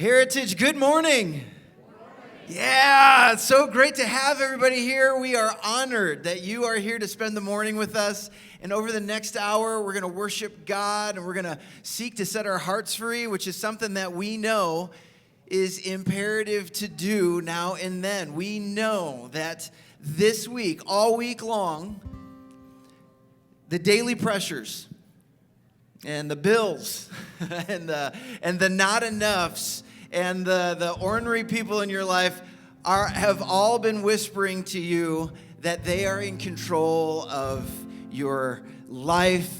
Heritage, good morning. Yeah, it's so great to have everybody here. We are honored that you are here to spend the morning with us. And over the next hour, we're going to worship God and we're going to seek to set our hearts free, which is something that we know is imperative to do now and then. We know that this week, all week long, the daily pressures and the bills and the not enoughs and the ornery people in your life have all been whispering to you that they are in control of your life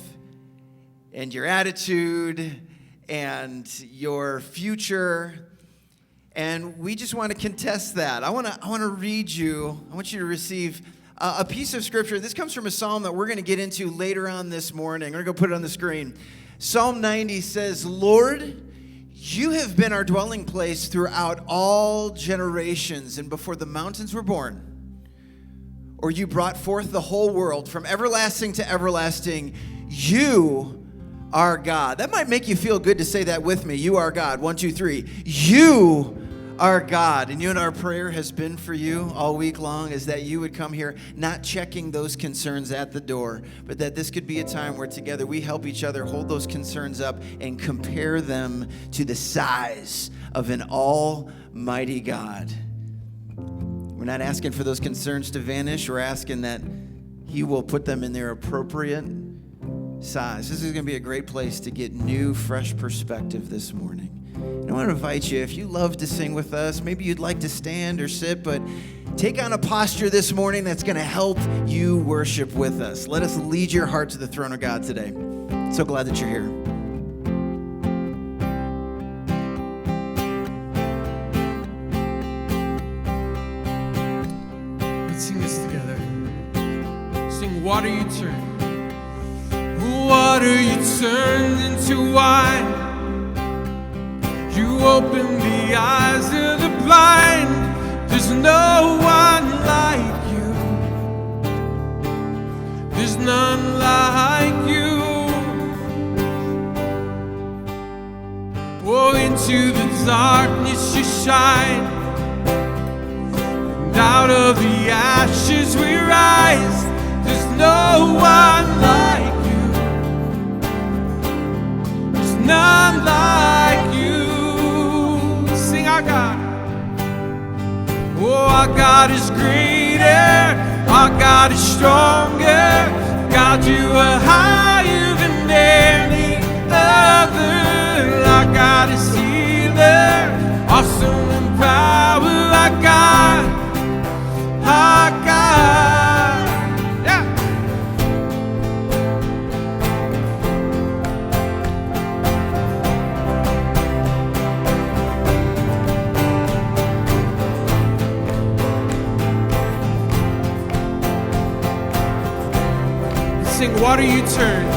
and your attitude and your future. And we just want to contest that. I want to read you. I want you to receive a piece of scripture. This comes from a psalm that we're going to get into later on this morning. I'm going to go put it on the screen. Psalm 90 says, "Lord, you have been our dwelling place throughout all generations, and before the mountains were born, or you brought forth the whole world from everlasting to everlasting, you are God." That might make you feel good to say that with me. You are God. 1, 2, 3. You are God. And you and our prayer has been for you all week long is that you would come here not checking those concerns at the door, but that this could be a time where together we help each other hold those concerns up and compare them to the size of an almighty God. We're not asking for those concerns to vanish. We're asking that He will put them in their appropriate size. This is going to be a great place to get new, fresh perspective this morning. And I want to invite you, if you love to sing with us, maybe you'd like to stand or sit, but take on a posture this morning that's going to help you worship with us. Let us lead your heart to the throne of God today. So glad that you're here. Let's sing this together. Sing, "Water you turned. Water you turned into wine. You opened the eyes of the blind. There's no one like you. There's none like you. Oh, into the darkness you shine. And out of the ashes we rise. There's no one like you. There's none like you. Sing, our God. Oh, our God is greater. Our God is stronger. God, you are higher than any other. Our God is healer. Awesome in power. Our God. Our God. Yeah. Sing, "Water you turned.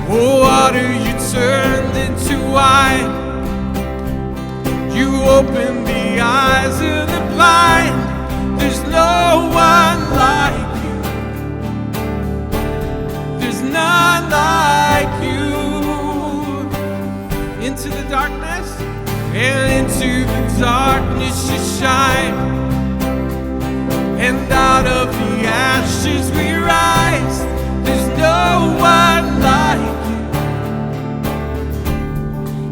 Oh, water you turned into wine. You opened the eyes of the blind. There's no one like you. There's none like you. Into the darkness, and into the darkness you shine. And out of the ashes we rise. There's no one like you.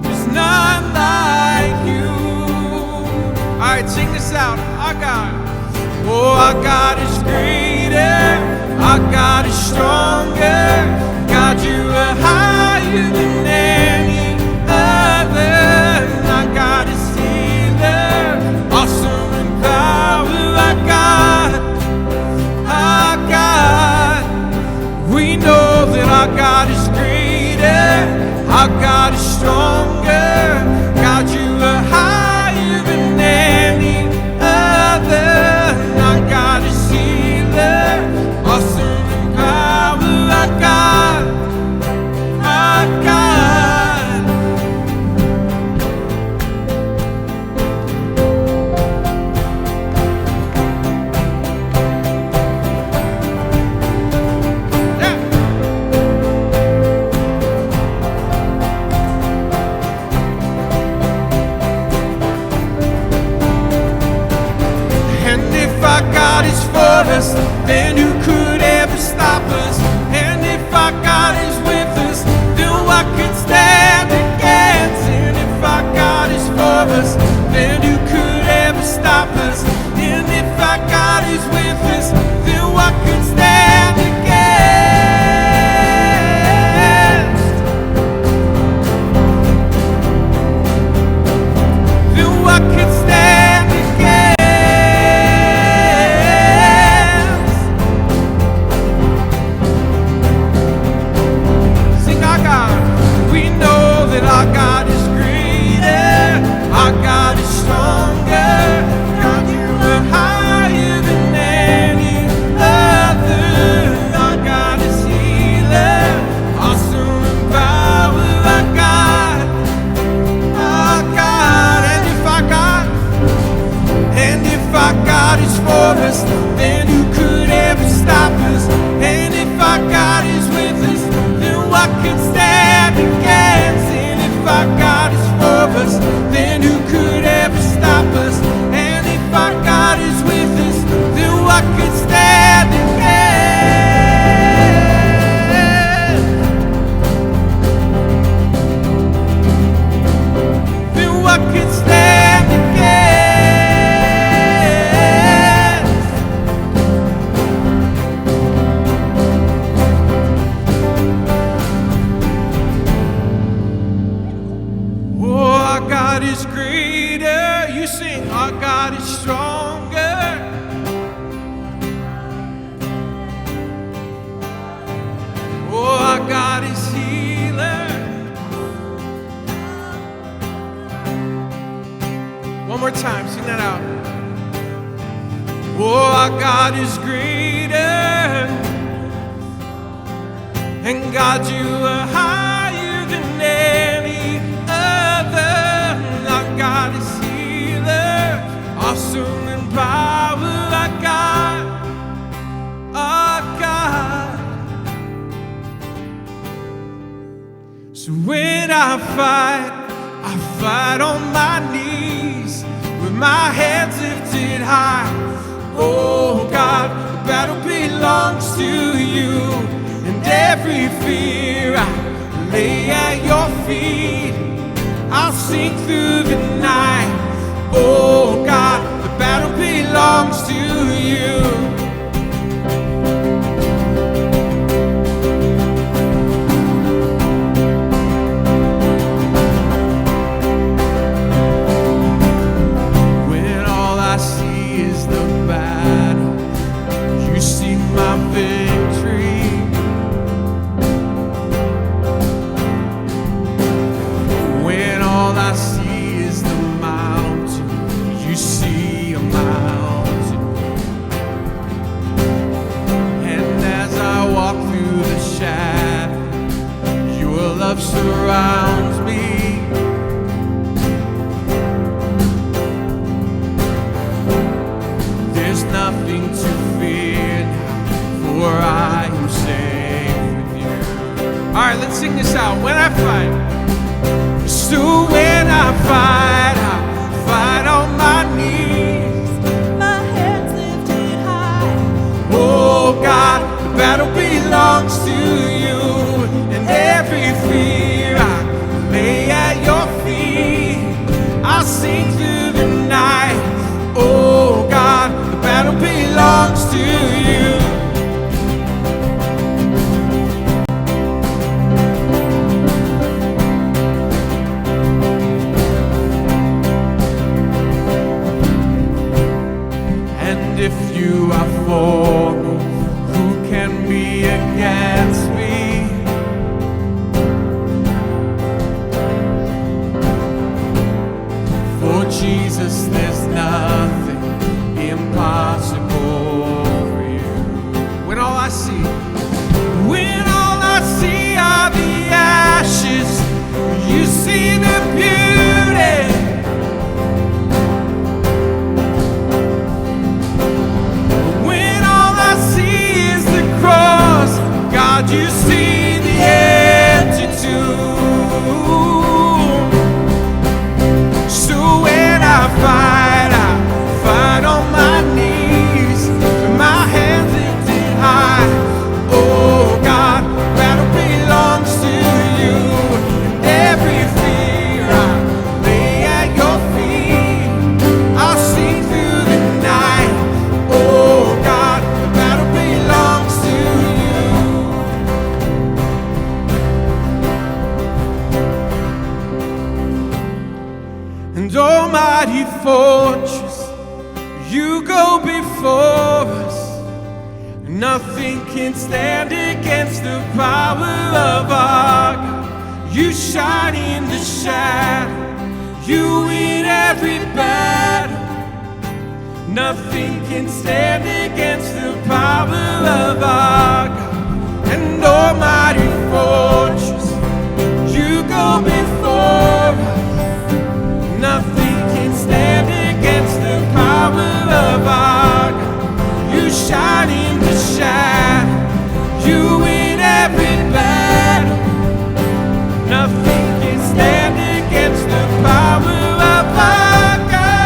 There's none like you. All right, sing this out. Our God. Oh, our God is greater. Our God is stronger. God, you are higher than any other. Our God is healer. Awesome in power. Our God. Our God. We know that our God is greater. Our God is stronger. God, you are higher than any other. Our God is healer. Awesome in power. Our God. our God is for us, then who could ever stop us? And if our God is with us, then what could stand against? And if our God is for us, then who could ever stop us? And if our God is with us, then what could stand against? Then what could stand against? Sing our God. We know that our God is greater, our God is stronger. God, you are higher than any other. Our God is healer, awesome in power. Our God, and if our God is for us, then who could ever stop us? And if our God is with us, then what could stand against? And if our God is for us, then who could ever stop us? And if our God is with us, then what could stand against? Then what could stand against? Oh, our God is greater. You sing, our God is stronger. Oh, our God is healer. One more time, sing that out. Oh, our God is greater. And God, you are higher than any other. Our God is healer, awesome in power. Our God, our God. So when I fight on my knees with my hands lifted high. Oh God, the battle belongs to you. And every fear I lay at your feet. I'll sing through the night. Oh God, the battle belongs to you. Surrounds me. There's nothing to fear now, for I am safe with you. All right, let's sing this out. When I fight, so when I fight on my knees, my hands lifted high. Oh God, the battle belongs to you. And every fear I lay at your feet. I'll sing through the night. Oh God, the battle belongs to you. And if you are for me, who can be against me? Jesus, there's nothing impossible for you. When all I see are the ashes, you see the beauty. When all I see is the cross, God, you before us. Nothing can stand against the power of our God. You shine in the shadow. You win every battle. Nothing can stand against the power of our God. And almighty fortress, you go before us. Nothing can stand against the power of our God. You shine in the shadow. You win every battle. Nothing can stand against the power of our God.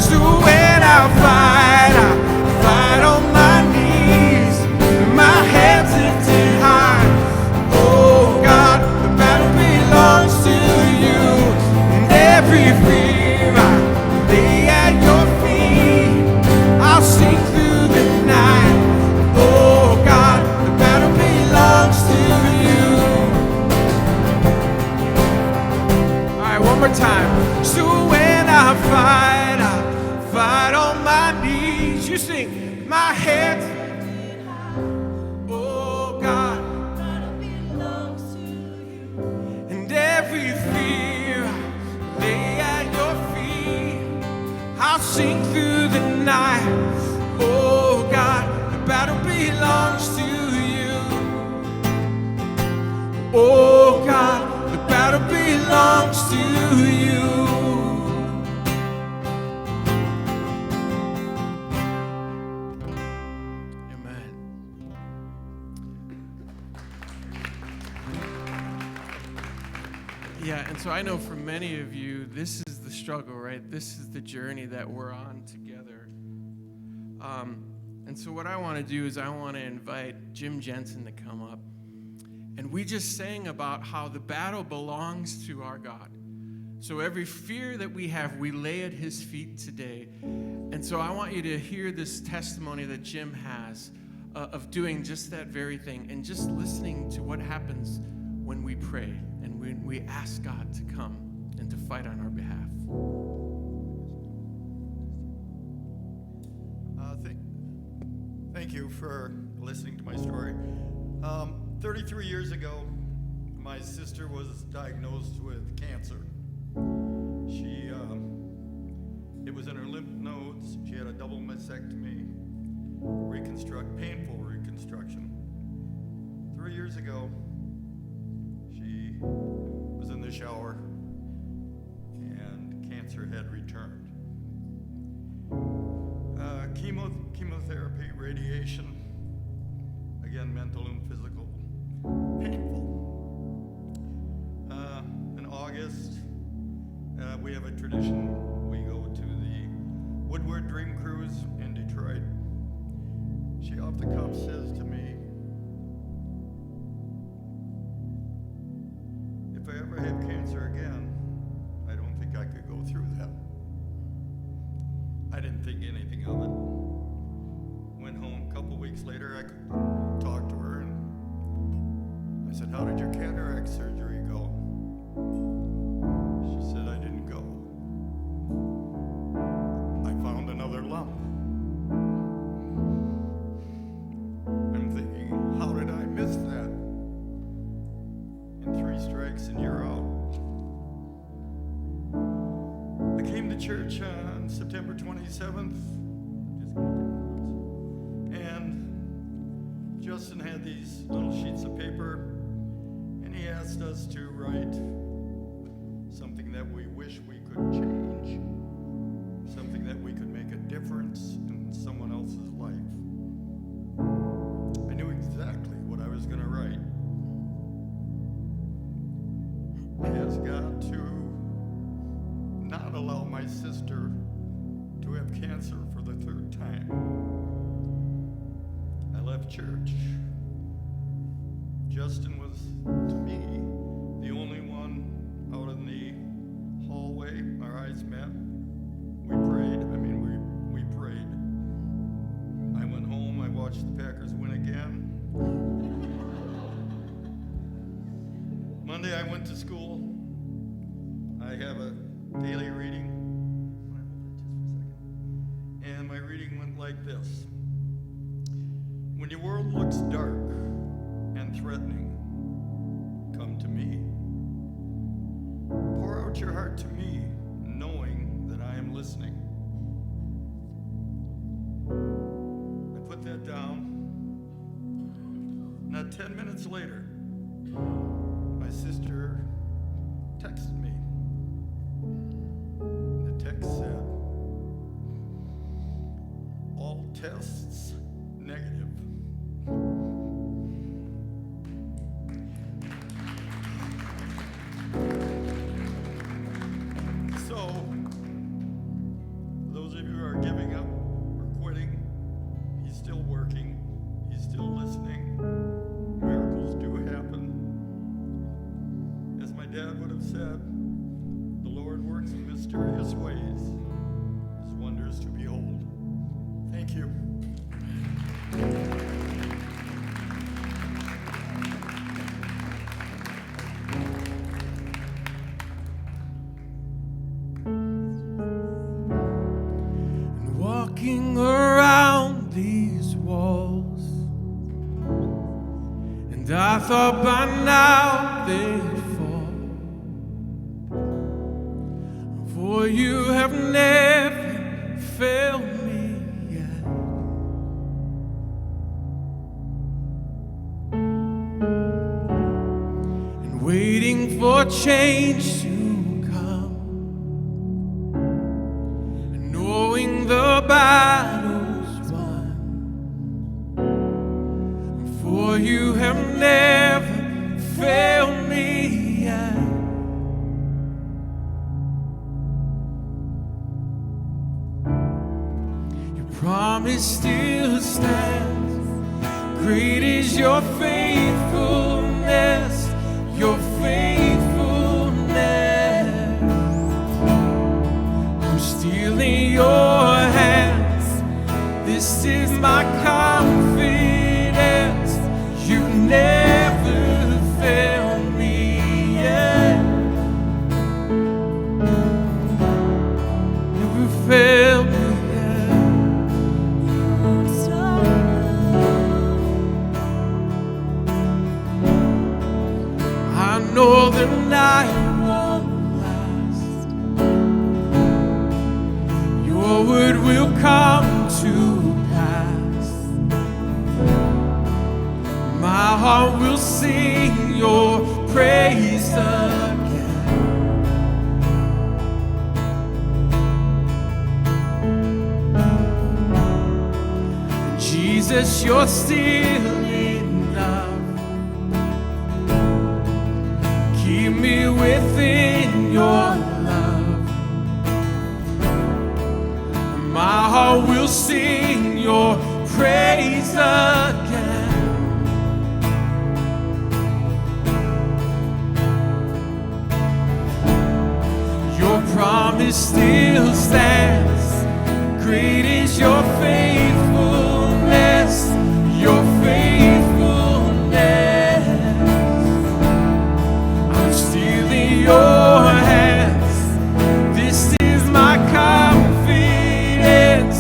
So when I fight on my knees, my hands lifted high. Oh God, the battle belongs to you. And every fear I lay at your feet. I'll sing through the night. Oh God, the battle belongs to you. All right, one more time. So when I fight on my knees. You sing, my hands. Oh God, and every fear I lay at your feet. I'll sing through the night. Oh God, the battle belongs to you. Oh God, the battle belongs to you. Yeah, and so I know for many of you, this is the struggle, right? This is the journey that we're on together. And so what I want to do is I want to invite Jim Jensen to come up. And we just sang about how the battle belongs to our God. So every fear that we have, we lay at his feet today. And so I want you to hear this testimony that Jim has of doing just that very thing and just listening to what happens when we pray and when we ask God to come and to fight on our behalf. Thank you for listening to my story. 33 years ago, my sister was diagnosed with cancer. It was in her lymph nodes. She had a double mastectomy, painful reconstruction. 3 years ago, she was in the shower and cancer had returned. Chemotherapy, radiation, again, mental and physical, painful. In August, we have a tradition. We go to the Woodward Dream Cruise in Detroit. She off the cuff says to me, if I ever have cancer again, I don't think I could go through that. I didn't think anything of it. Went home a couple weeks later, I could talk to her and I said, how did your cataract surgery go? She said, I didn't go. I found another lump. I'm thinking, how did I miss that? And 3 strikes and you're out. I came to church on September 27th. And Justin had these little sheets of paper, and he asked us to write something that we wish we could change, something that we could make a difference in someone else's life. I knew exactly what I was going to write. Has got to not allow my sister to have cancer for the 3rd time. I left church. Justin was, to me, the only one out in the hallway. Our eyes met. We prayed. We prayed. I went home. I watched the Packers win again. Monday I went to school. I have a daily reading. reading went like this. When your world looks dark and threatening, come to me. Pour out your heart to me, knowing that I am listening. I put that down. Not 10 minutes later, my sister texted me. The text said, all tests negative. So, those of you who are giving up or quitting, he's still working, he's still listening. Miracles do happen. As my dad would have said, the Lord works in mysterious ways, his wonders to behold. Thank you. And walking around these walls, and I thought by now they'd fall, for you have never failed me yet. And waiting for change to come, and knowing the battle's won, for you have never failed me yet. Your promise still stands. Great is your faithfulness, your faithfulness. I'm still in your hands. This is my confidence. You never failed me yet. Never failed me yet. I know the night won't last. Your word will come to pass. My heart will sing your praise again. Jesus, you're still enough. Keep me within your love. My heart will sing your praise again. Your promise still stands. Great is your faithfulness, your faithfulness. I'm still in your hands. This is my confidence.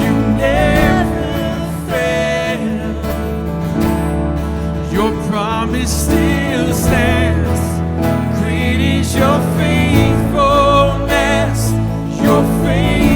You never fail. Your promise still stands. Great is your faithfulness, your faithfulness.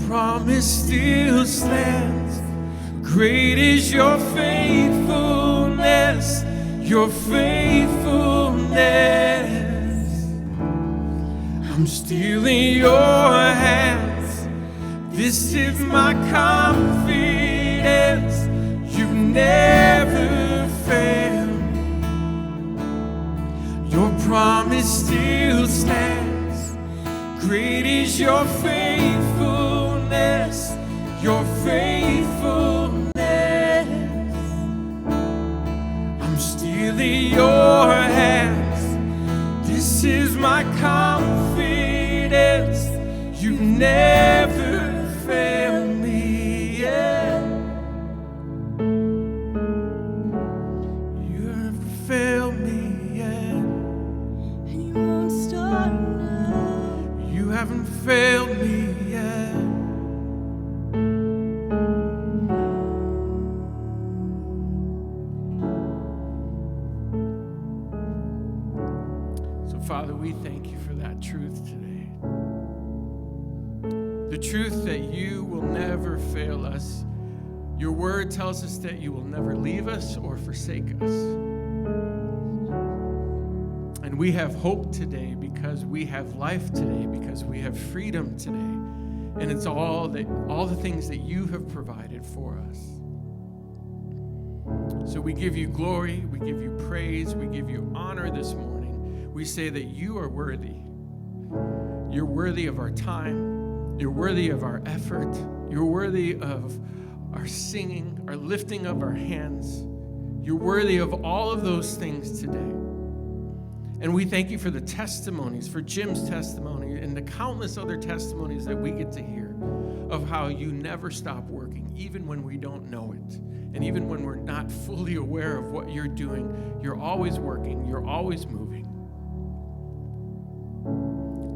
promise still stands. Great is your faithfulness, your faithfulness. I'm still in your hands. This is my confidence. You never fail. Your promise still stands. Great is your faithfulness, your faithfulness. I'm still in your hands. This is my confidence. You never fail me yet. You never fail me yet. And you won't start now. You haven't failed me yet. So, Father, we thank you for that truth today. The truth that you will never fail us. Your word tells us that you will never leave us or forsake us. And we have hope today because we have life today, because we have freedom today. And it's all the things that you have provided for us. So we give you glory, we give you praise, we give you honor this morning. We say that you are worthy. You're worthy of our time. You're worthy of our effort. You're worthy of our singing, our lifting of our hands. You're worthy of all of those things today. And we thank you for the testimonies, for Jim's testimony, and the countless other testimonies that we get to hear of how you never stop working, even when we don't know it. And even when we're not fully aware of what you're doing, you're always working, you're always moving.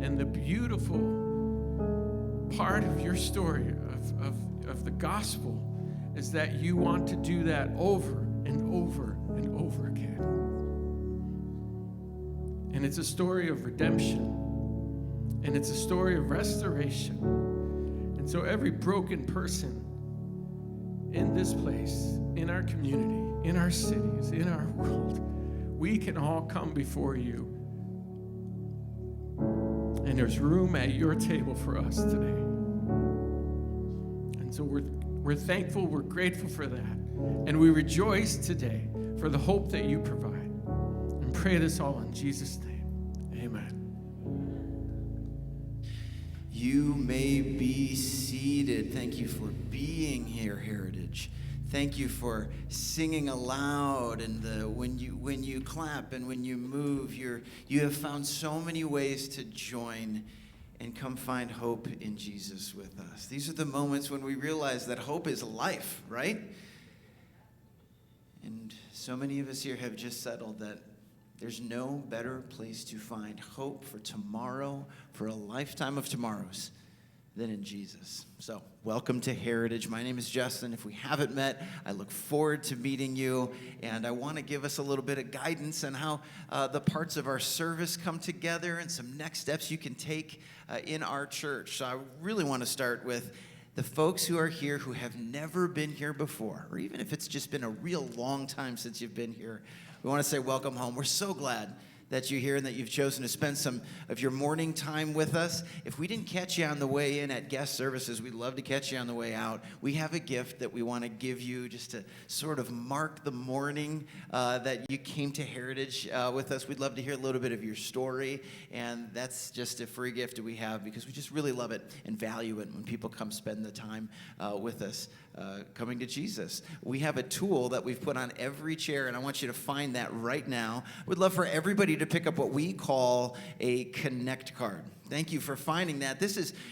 And the beautiful part of your story of the gospel is that you want to do that over and over and over again. And it's a story of redemption, and it's a story of restoration. And so every broken person in this place, in our community, in our cities, in our world, we can all come before you. And there's room at your table for us today. And so we're thankful, we're grateful for that. And we rejoice today for the hope that you provide. And pray this all in Jesus' name. Amen. You may be seated. Thank you for being here, Heritage. Thank you for singing aloud, and when you clap and when you move, you have found so many ways to join and come find hope in Jesus with us. These are the moments when we realize that hope is life, right? And so many of us here have just settled that there's no better place to find hope for tomorrow, for a lifetime of tomorrows, than in Jesus. So, welcome to Heritage. My name is Justin. If we haven't met, I look forward to meeting you, and I want to give us a little bit of guidance on how the parts of our service come together and some next steps you can take in our church. So I really want to start with the folks who are here who have never been here before, or even if it's just been a real long time since you've been here. We want to say welcome home. We're so glad that you're here and that you've chosen to spend some of your morning time with us. If we didn't catch you on the way in at guest services, we'd love to catch you on the way out. We have a gift that we want to give you just to sort of mark the morning that you came to Heritage with us. We'd love to hear a little bit of your story, and that's just a free gift that we have because we just really love it and value it when people come spend the time with us. Coming to Jesus. We have a tool that we've put on every chair, and I want you to find that right now. We'd love for everybody to pick up what we call a Connect card. Thank you for finding that.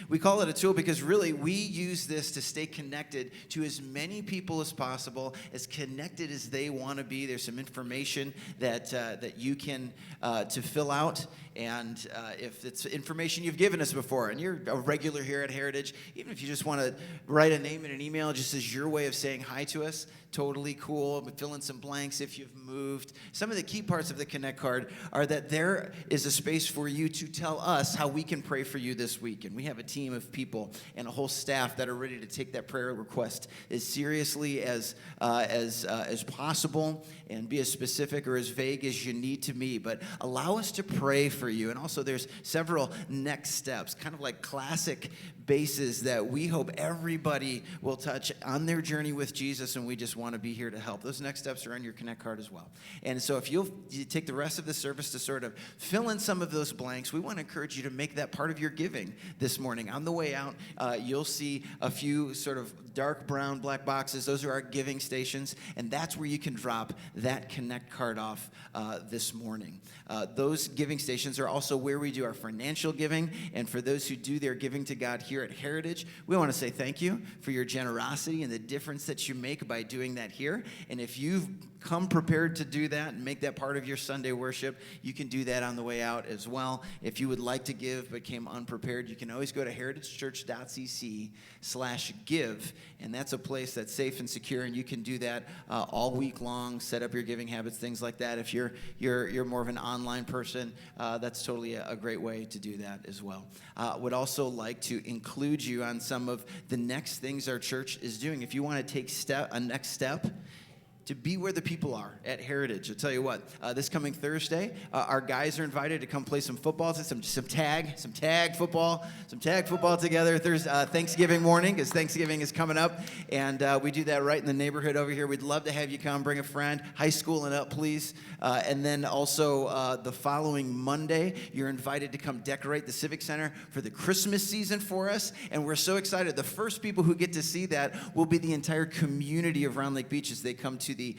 We call it a tool because really we use this to stay connected to as many people as possible, as connected as they want to be. There's some information that you can to fill out, And if it's information you've given us before and you're a regular here at Heritage, even if you just want to write a name in an email just as your way of saying hi to us, totally cool. Fill in some blanks if you've moved. Some of the key parts of the Connect card are that there is a space for you to tell us how we can pray for you this week. And we have a team of people and a whole staff that are ready to take that prayer request as seriously as possible and be as specific or as vague as you need to be. But allow us to pray for you. And also there's several next steps, kind of like classic bases that we hope everybody will touch on their journey with Jesus, and we just want to be here to help. Those next steps are on your Connect card as well. And so if you take the rest of the service to sort of fill in some of those blanks, we want to encourage you to make that part of your giving this morning. On the way out, you'll see a few sort of dark brown black boxes. Those are our giving stations, and that's where you can drop that Connect card off this morning. Those giving stations are also where we do our financial giving, and for those who do their giving to God here at Heritage, we want to say thank you for your generosity and the difference that you make by doing that here. And if you've come prepared to do that and make that part of your Sunday worship, you can do that on the way out as well. If you would like to give but came unprepared, you can always go to heritagechurch.cc/give, and that's a place that's safe and secure, and you can do that all week long, set up your giving habits, things like that. If you're more of an online person, that's totally a great way to do that as well. Would also like to include you on some of the next things our church is doing. If you want to take a next step to be where the people are at Heritage. I'll tell you what, this coming Thursday, our guys are invited to come play some football, some tag football together Thanksgiving morning, because Thanksgiving is coming up, and we do that right in the neighborhood over here. We'd love to have you come, bring a friend, high school and up, please. And then also the following Monday, you're invited to come decorate the Civic Center for the Christmas season for us, and we're so excited. The first people who get to see that will be the entire community of Round Lake Beach as they come to the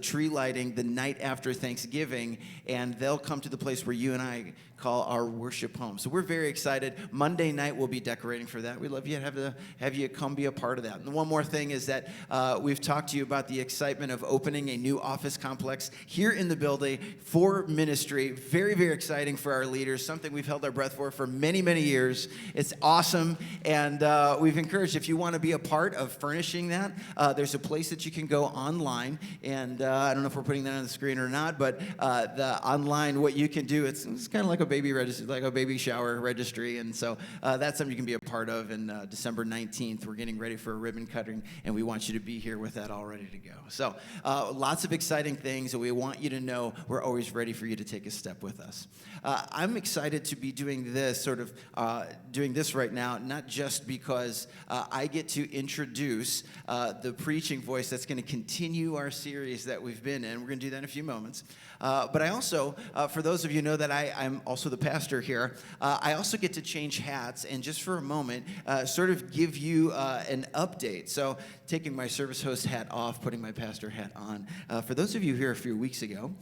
tree lighting the night after Thanksgiving, and they'll come to the place where you and I call our worship home. So we're very excited. Monday night we'll be decorating for that. We'd love you to have you come be a part of that. And one more thing is that we've talked to you about the excitement of opening a new office complex here in the building for ministry. Very, very exciting for our leaders, something we've held our breath for many, many years. It's awesome, and we've encouraged, if you want to be a part of furnishing that, there's a place that you can go online, and I don't know if we're putting that on the screen or not, but the online, what you can do, it's kind of like a baby registry, like a baby shower registry, and so that's something you can be a part of. And December 19th, we're getting ready for a ribbon cutting, and we want you to be here with that all ready to go. So lots of exciting things, and we want you to know we're always ready for you to take a step with us. I'm excited to be doing this right now, not just because I get to introduce the preaching voice that's going to continue our series that we've been in. We're going to do that in a few moments. But I also, for those of you who know that I'm also the pastor here, I also get to change hats and just for a moment sort of give you an update. So taking my service host hat off, putting my pastor hat on. For those of you here a few weeks ago,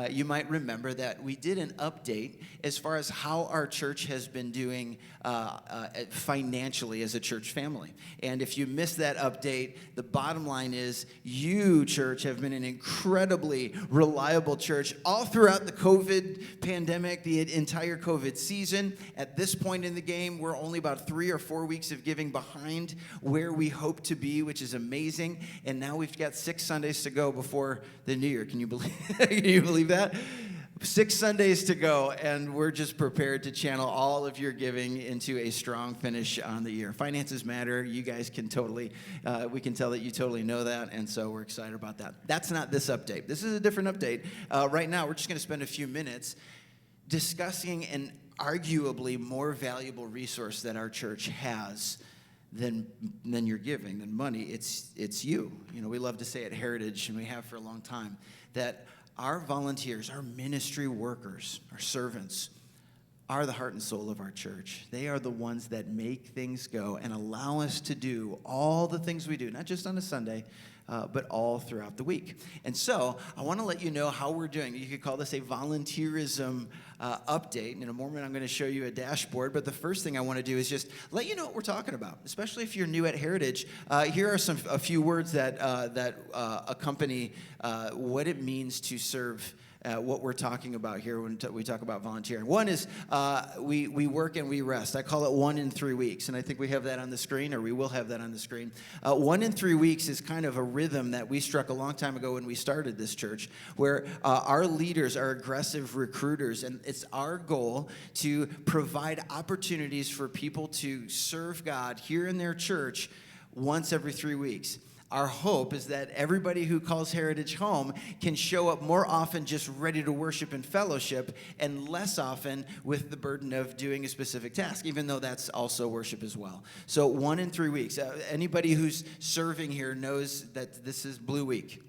you might remember that we did an update as far as how our church has been doing financially as a church family. And if you missed that update, the bottom line is you, church, have been an incredibly reliable church all throughout the COVID pandemic, the entire COVID season. At this point in the game, we're only about 3 or 4 weeks of giving behind where we hope to be, which is amazing. And now we've got 6 Sundays to go before the new year. Can you believe that? 6 Sundays to go, and we're just prepared to channel all of your giving into a strong finish on the year. Finances matter. You guys can totally, we can tell that you totally know that, and so we're excited about that. That's not this update. This is a different update. Right now, we're just going to spend a few minutes discussing an arguably more valuable resource that our church has than your giving, than money. It's you. You know, we love to say at Heritage, and we have for a long time, that our volunteers, our ministry workers, our servants, are the heart and soul of our church. They are the ones that make things go and allow us to do all the things we do, not just on a Sunday, but all throughout the week. And so I want to let you know how we're doing. You could call this a volunteerism update. In a moment, I'm going to show you a dashboard. But the first thing I want to do is just let you know what we're talking about, especially if you're new at Heritage. Here are a few words that accompany what it means to serve what we're talking about here when we talk about volunteering. One is we work and we rest. I call it 1 in 3 weeks, and I think we have that on the screen, or we will have that on the screen. 1 in 3 weeks is kind of a rhythm that we struck a long time ago when we started this church, where our leaders are aggressive recruiters, and it's our goal to provide opportunities for people to serve God here in their church once every 3 weeks. Our hope is that everybody who calls Heritage home can show up more often just ready to worship and fellowship, and less often with the burden of doing a specific task, even though that's also worship as well. So 1 in 3 weeks. Anybody who's serving here knows that this is Blue Week.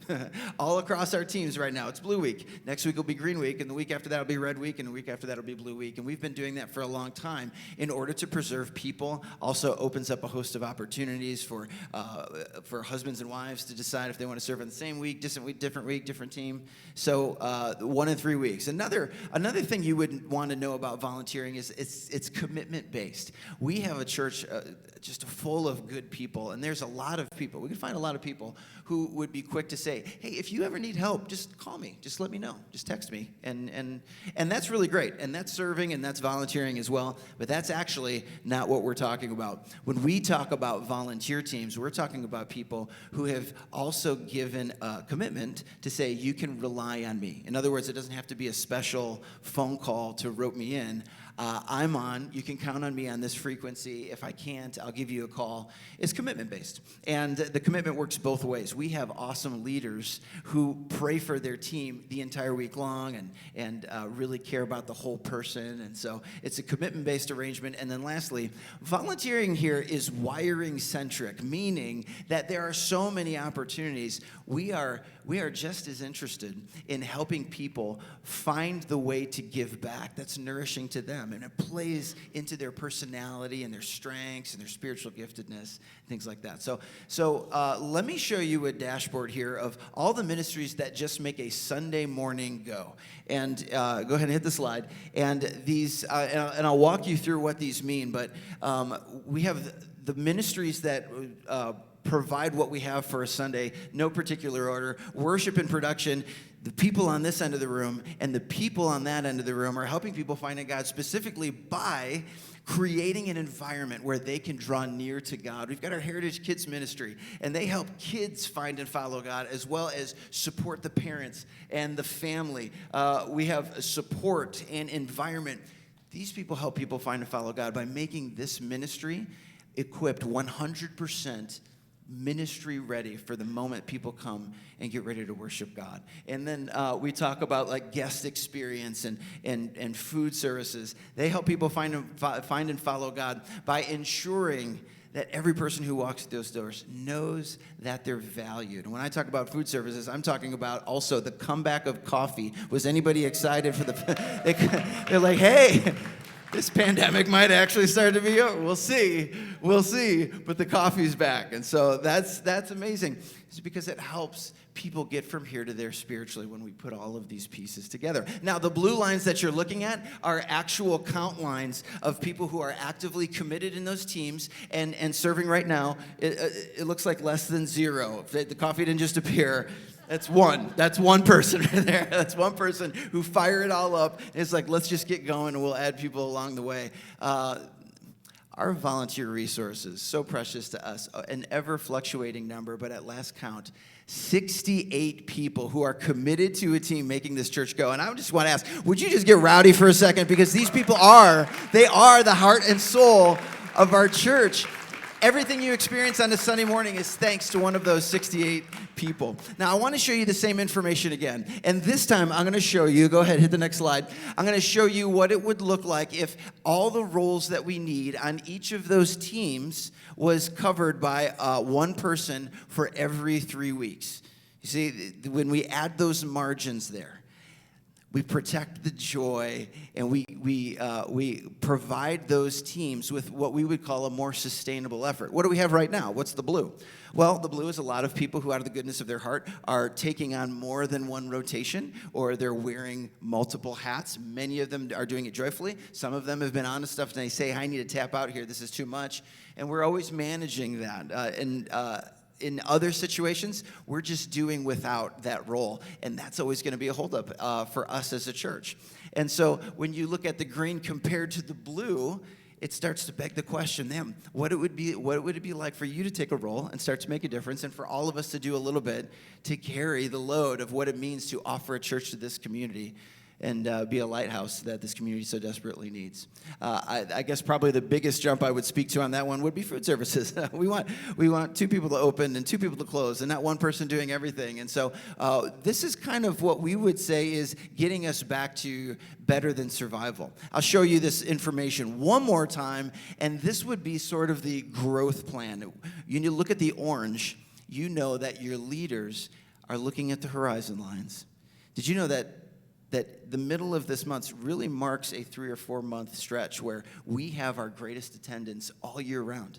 All across our teams right now, it's Blue Week. Next week will be Green Week, and the week after that will be Red Week, and the week after that will be Blue Week. And we've been doing that for a long time in order to preserve people. Also opens up a host of opportunities for husbands and wives to decide if they want to serve in the same week, different week, different team. So 1 in 3 weeks. Another thing you would want to know about volunteering is it's commitment based. We have a church just full of good people, and there's a lot of people. We can find a lot of people who would be quick to say, hey, if you ever need help, just call me, just let me know, just text me. And that's really great, and that's serving and that's volunteering as well, but that's actually not what we're talking about. When we talk about volunteer teams, we're talking about people who have also given a commitment to say, you can rely on me. In other words, it doesn't have to be a special phone call to rope me in. I'm on. You can count on me on this frequency. If I can't, I'll give you a call. It's commitment-based. And the commitment works both ways. We have awesome leaders who pray for their team the entire week long and really care about the whole person. And so it's a commitment-based arrangement. And then lastly, volunteering here is wiring-centric, meaning that there are so many opportunities. We are just as interested in helping people find the way to give back that's nourishing to them. And it plays into their personality and their strengths and their spiritual giftedness, things like that. So let me show you a dashboard here of all the ministries that just make a Sunday morning go. And go ahead and hit the slide. And these, and I'll walk you through what these mean. But we have the ministries that provide what we have for a Sunday, no particular order. Worship and production. The people on this end of the room and the people on that end of the room are helping people find God specifically by creating an environment where they can draw near to God. We've got our Heritage Kids Ministry, and they help kids find and follow God, as well as support the parents and the family. We have support and environment. These people help people find and follow God by making this ministry equipped 100% ministry ready for the moment people come and get ready to worship God. And then we talk about like guest experience and food services. They help people find and follow God by ensuring that every person who walks through those doors knows that they're valued. And when I talk about food services, I'm talking about also the comeback of coffee. Was anybody excited for they're like, hey, this pandemic might actually start to be over. We'll see, but the coffee's back. And so that's amazing. It's because it helps people get from here to there spiritually when we put all of these pieces together. Now, the blue lines that you're looking at are actual count lines of people who are actively committed in those teams and serving right now. It looks like less than 0. If the coffee didn't just appear, that's one. That's one person right there. That's one person who fired it all up. And it's like, let's just get going, and we'll add people along the way. Our volunteer resources, so precious to us, an ever-fluctuating number, but at last count, 68 people who are committed to a team making this church go. And I just want to ask, would you just get rowdy for a second? Because these people are the heart and soul of our church. Everything you experience on a Sunday morning is thanks to one of those 68 people. Now, I want to show you the same information again. And this time, I'm going to show you, go ahead, hit the next slide. I'm going to show you what it would look like if all the roles that we need on each of those teams was covered by one person for every 3 weeks. You see, when we add those margins there, we protect the joy, and we provide those teams with what we would call a more sustainable effort. What do we have right now? What's the blue? Well, the blue is a lot of people who, out of the goodness of their heart, are taking on more than one rotation, or they're wearing multiple hats. Many of them are doing it joyfully. Some of them have been honest enough, and they say, I need to tap out here. This is too much. And we're always managing that. in other situations, we're just doing without that role. And that's always going to be a holdup for us as a church. And so when you look at the green compared to the blue, it starts to beg the question, then, what would it be like for you to take a role and start to make a difference, and for all of us to do a little bit to carry the load of what it means to offer a church to this community and be a lighthouse that this community so desperately needs. I guess probably the biggest jump I would speak to on that one would be food services. we want 2 people to open and 2 people to close, and not one person doing everything. And so this is kind of what we would say is getting us back to better than survival. I'll show you this information one more time, and this would be sort of the growth plan. When you look at the orange, you know that your leaders are looking at the horizon lines. Did you know that the middle of this month really marks a 3 or 4 month stretch where we have our greatest attendance all year round?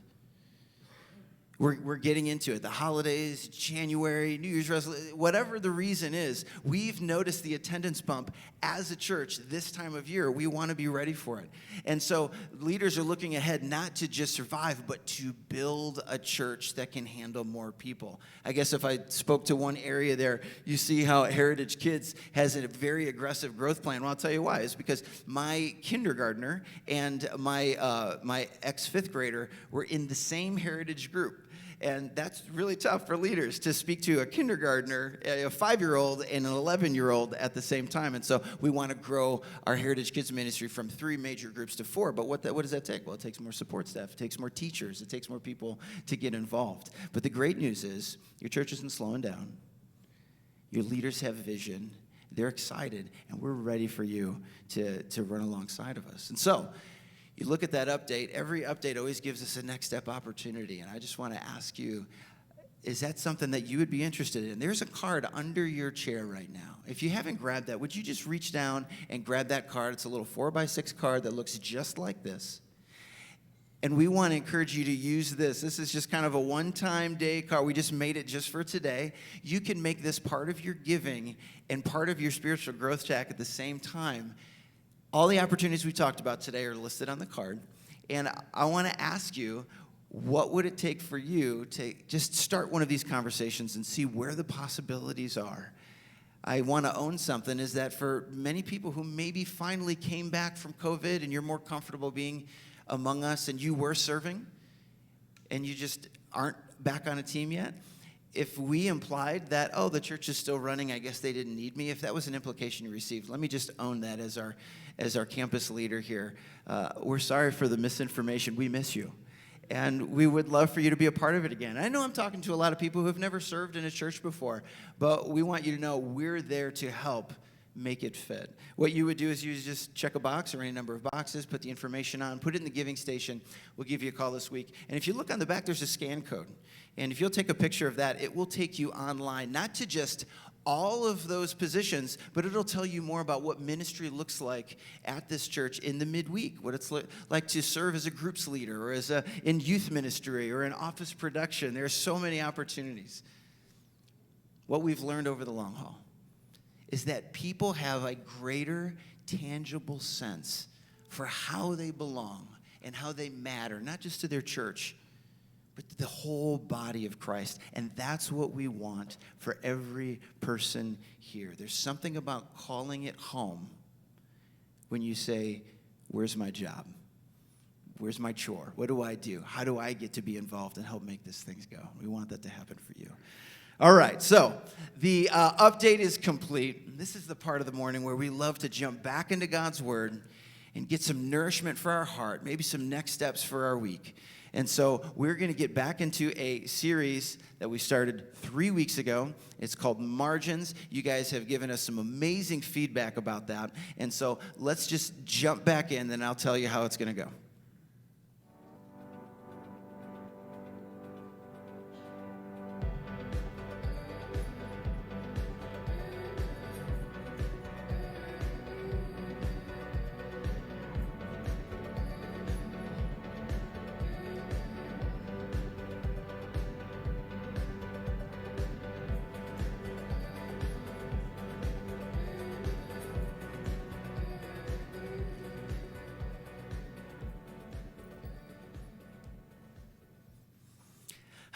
We're getting into it. The holidays, January, New Year's resolution, whatever the reason is, we've noticed the attendance bump as a church this time of year. We want to be ready for it. And so leaders are looking ahead not to just survive, but to build a church that can handle more people. I guess if I spoke to one area there, you see how Heritage Kids has a very aggressive growth plan. Well, I'll tell you why. It's because my kindergartner and my ex-fifth grader were in the same Heritage group. And that's really tough for leaders to speak to a kindergartner, a 5-year-old, and an 11-year-old at the same time. And so we want to grow our Heritage Kids ministry from 3 major groups to 4. But what does that take? Well, it takes more support staff. It takes more teachers. It takes more people to get involved. But the great news is your church isn't slowing down. Your leaders have vision. They're excited. And we're ready for you to run alongside of us. And so you look at that update, every update always gives us a next step opportunity. And I just want to ask you, is that something that you would be interested in? There's a card under your chair right now. If you haven't grabbed that, would you just reach down and grab that card? It's a little 4x6 card that looks just like this. And we want to encourage you to use this. This is just kind of a one-time day card. We just made it just for today. You can make this part of your giving and part of your spiritual growth track at the same time. All the opportunities we talked about today are listed on the card. And I want to ask you, what would it take for you to just start one of these conversations and see where the possibilities are? I want to own something is that for many people who maybe finally came back from COVID and you're more comfortable being among us and you were serving and you just aren't back on a team yet, if we implied that, oh, the church is still running, I guess they didn't need me, if that was an implication you received, let me just own that as our campus leader here. We're sorry for the misinformation. We miss you. And we would love for you to be a part of it again. I know I'm talking to a lot of people who have never served in a church before, but we want you to know we're there to help make it fit. What you would do is you just check a box or any number of boxes, put the information on, put it in the giving station. We'll give you a call this week. And if you look on the back, there's a scan code. And if you'll take a picture of that, it will take you online, not to just all of those positions, but it'll tell you more about what ministry looks like at this church in the midweek, what it's like to serve as a groups leader or as in youth ministry or in office production. There are so many opportunities. What we've learned over the long haul is that people have a greater tangible sense for how they belong and how they matter, not just to their church, but to the whole body of Christ. And that's what we want for every person here. There's something about calling it home when you say, where's my job? Where's my chore? What do I do? How do I get to be involved and help make these things go? We want that to happen for you. All right, so the update is complete. This is the part of the morning where we love to jump back into God's Word and get some nourishment for our heart, maybe some next steps for our week. And so we're going to get back into a series that we started 3 weeks ago. It's called Margins. You guys have given us some amazing feedback about that. And so let's just jump back in, and I'll tell you how it's going to go.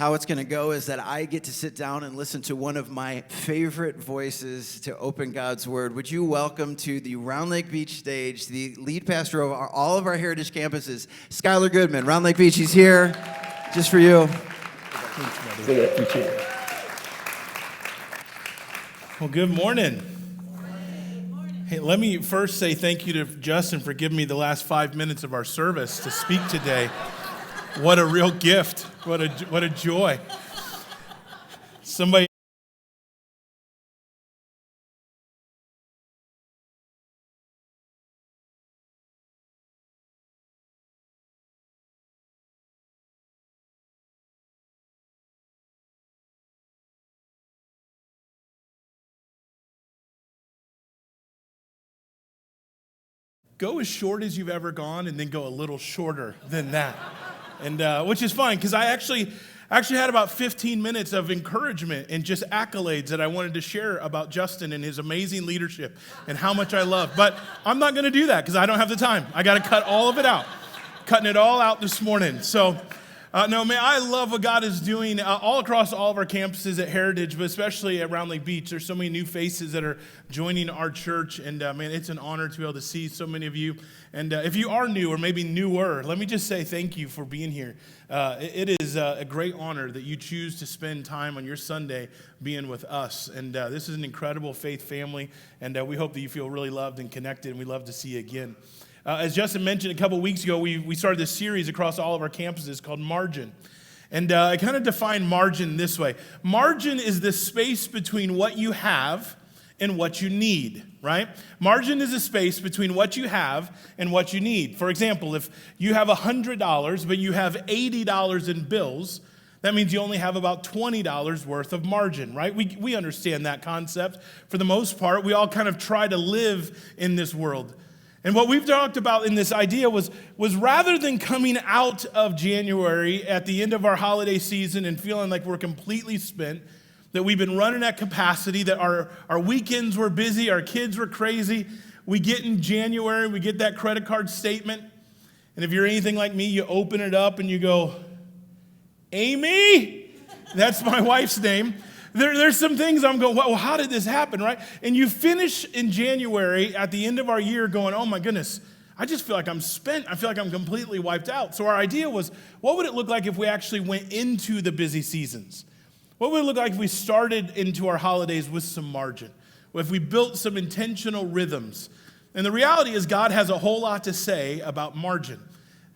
how it's going to go is that I get to sit down and listen to one of my favorite voices to open God's Word. Would you welcome to the Round Lake Beach stage the lead pastor of all of our Heritage campuses, Skyler Goodman. Round Lake Beach, he's here just for you. Well, good morning. Hey, let me first say thank you to Justin for giving me the last 5 minutes of our service to speak today. What a real gift. What a joy. Somebody go as short as you've ever gone and then go a little shorter than that. And which is fine, because I actually had about 15 minutes of encouragement and just accolades that I wanted to share about Justin and his amazing leadership and how much I love. But I'm not going to do that because I don't have the time. I got to cut all of it out. Cutting it all out this morning. So, no, man, I love what God is doing all across all of our campuses at Heritage, but especially at Round Lake Beach. There's so many new faces that are joining our church, and man, it's an honor to be able to see so many of you. And if you are new or maybe newer, let me just say thank you for being here. It is a great honor that you choose to spend time on your Sunday being with us. And this is an incredible faith family, and we hope that you feel really loved and connected, and we'd love to see you again. As Justin mentioned a couple weeks ago, we started this series across all of our campuses called Margin. And I kind of define margin this way. Margin is the space between what you have and what you need, right? Margin is a space between what you have and what you need. For example, if you have $100, but you have $80 in bills, that means you only have about $20 worth of margin, right? We understand that concept. For the most part, we all kind of try to live in this world. And what we've talked about in this idea was rather than coming out of January at the end of our holiday season and feeling like we're completely spent, that we've been running at capacity, that our weekends were busy, our kids were crazy, we get in January, we get that credit card statement, and if you're anything like me, you open it up and you go, Amy? That's my wife's name. There's some things I'm going, well, how did this happen, right? And you finish in January at the end of our year going, oh my goodness, I just feel like I'm spent. I feel like I'm completely wiped out. So our idea was, what would it look like if we actually went into the busy seasons? What would it look like if we started into our holidays with some margin? If we built some intentional rhythms? And the reality is God has a whole lot to say about margin.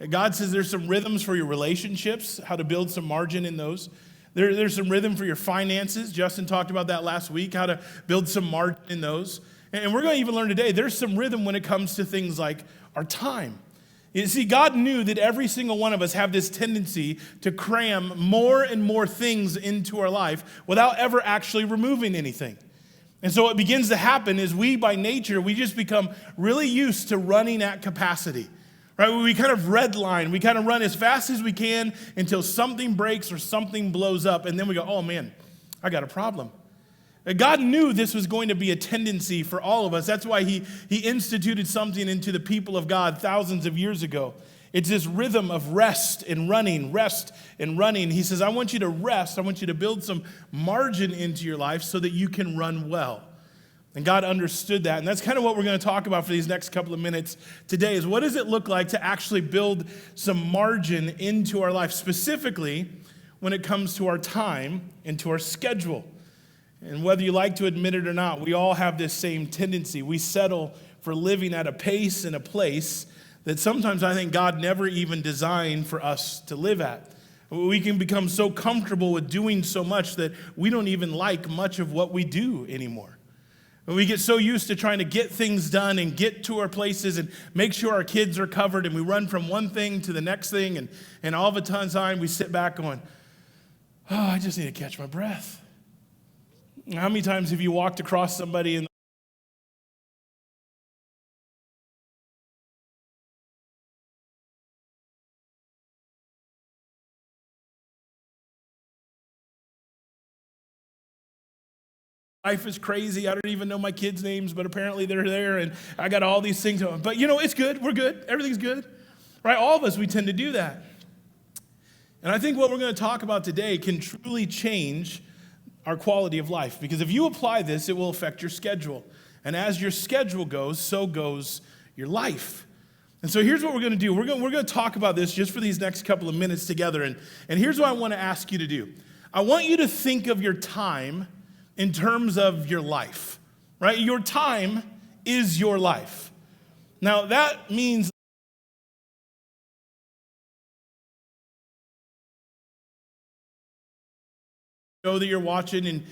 God says there's some rhythms for your relationships, how to build some margin in those. There's some rhythm for your finances. Justin talked about that last week, how to build some margin in those. And we're going to even learn today, there's some rhythm when it comes to things like our time. You see, God knew that every single one of us have this tendency to cram more and more things into our life without ever actually removing anything. And so what begins to happen is we, by nature, we just become really used to running at capacity. Right, we kind of redline, we kind of run as fast as we can until something breaks or something blows up, and then we go, oh man, I got a problem. God knew this was going to be a tendency for all of us. That's why he instituted something into the people of God thousands of years ago. It's this rhythm of rest and running, rest and running. He says, I want you to rest, I want you to build some margin into your life so that you can run well. And God understood that. And that's kind of what we're going to talk about for these next couple of minutes today is what does it look like to actually build some margin into our life, specifically when it comes to our time and to our schedule. And whether you like to admit it or not, we all have this same tendency. We settle for living at a pace and a place that sometimes I think God never even designed for us to live at. We can become so comfortable with doing so much that we don't even like much of what we do anymore. We get so used to trying to get things done and get to our places and make sure our kids are covered, and we run from one thing to the next thing, and all of a time we sit back going, oh, I just need to catch my breath. How many times have you walked across somebody and life is crazy. I don't even know my kids' names, but apparently they're there, and I got all these things. But, it's good. We're good. Everything's good. Right? All of us, we tend to do that. And I think what we're going to talk about today can truly change our quality of life. Because if you apply this, it will affect your schedule. And as your schedule goes, so goes your life. And so here's what we're going to do. We're going to talk about this just for these next couple of minutes together. And here's what I want to ask you to do. I want you to think of your time in terms of your life, right? Your time is your life. Now, that means show that you're watching. And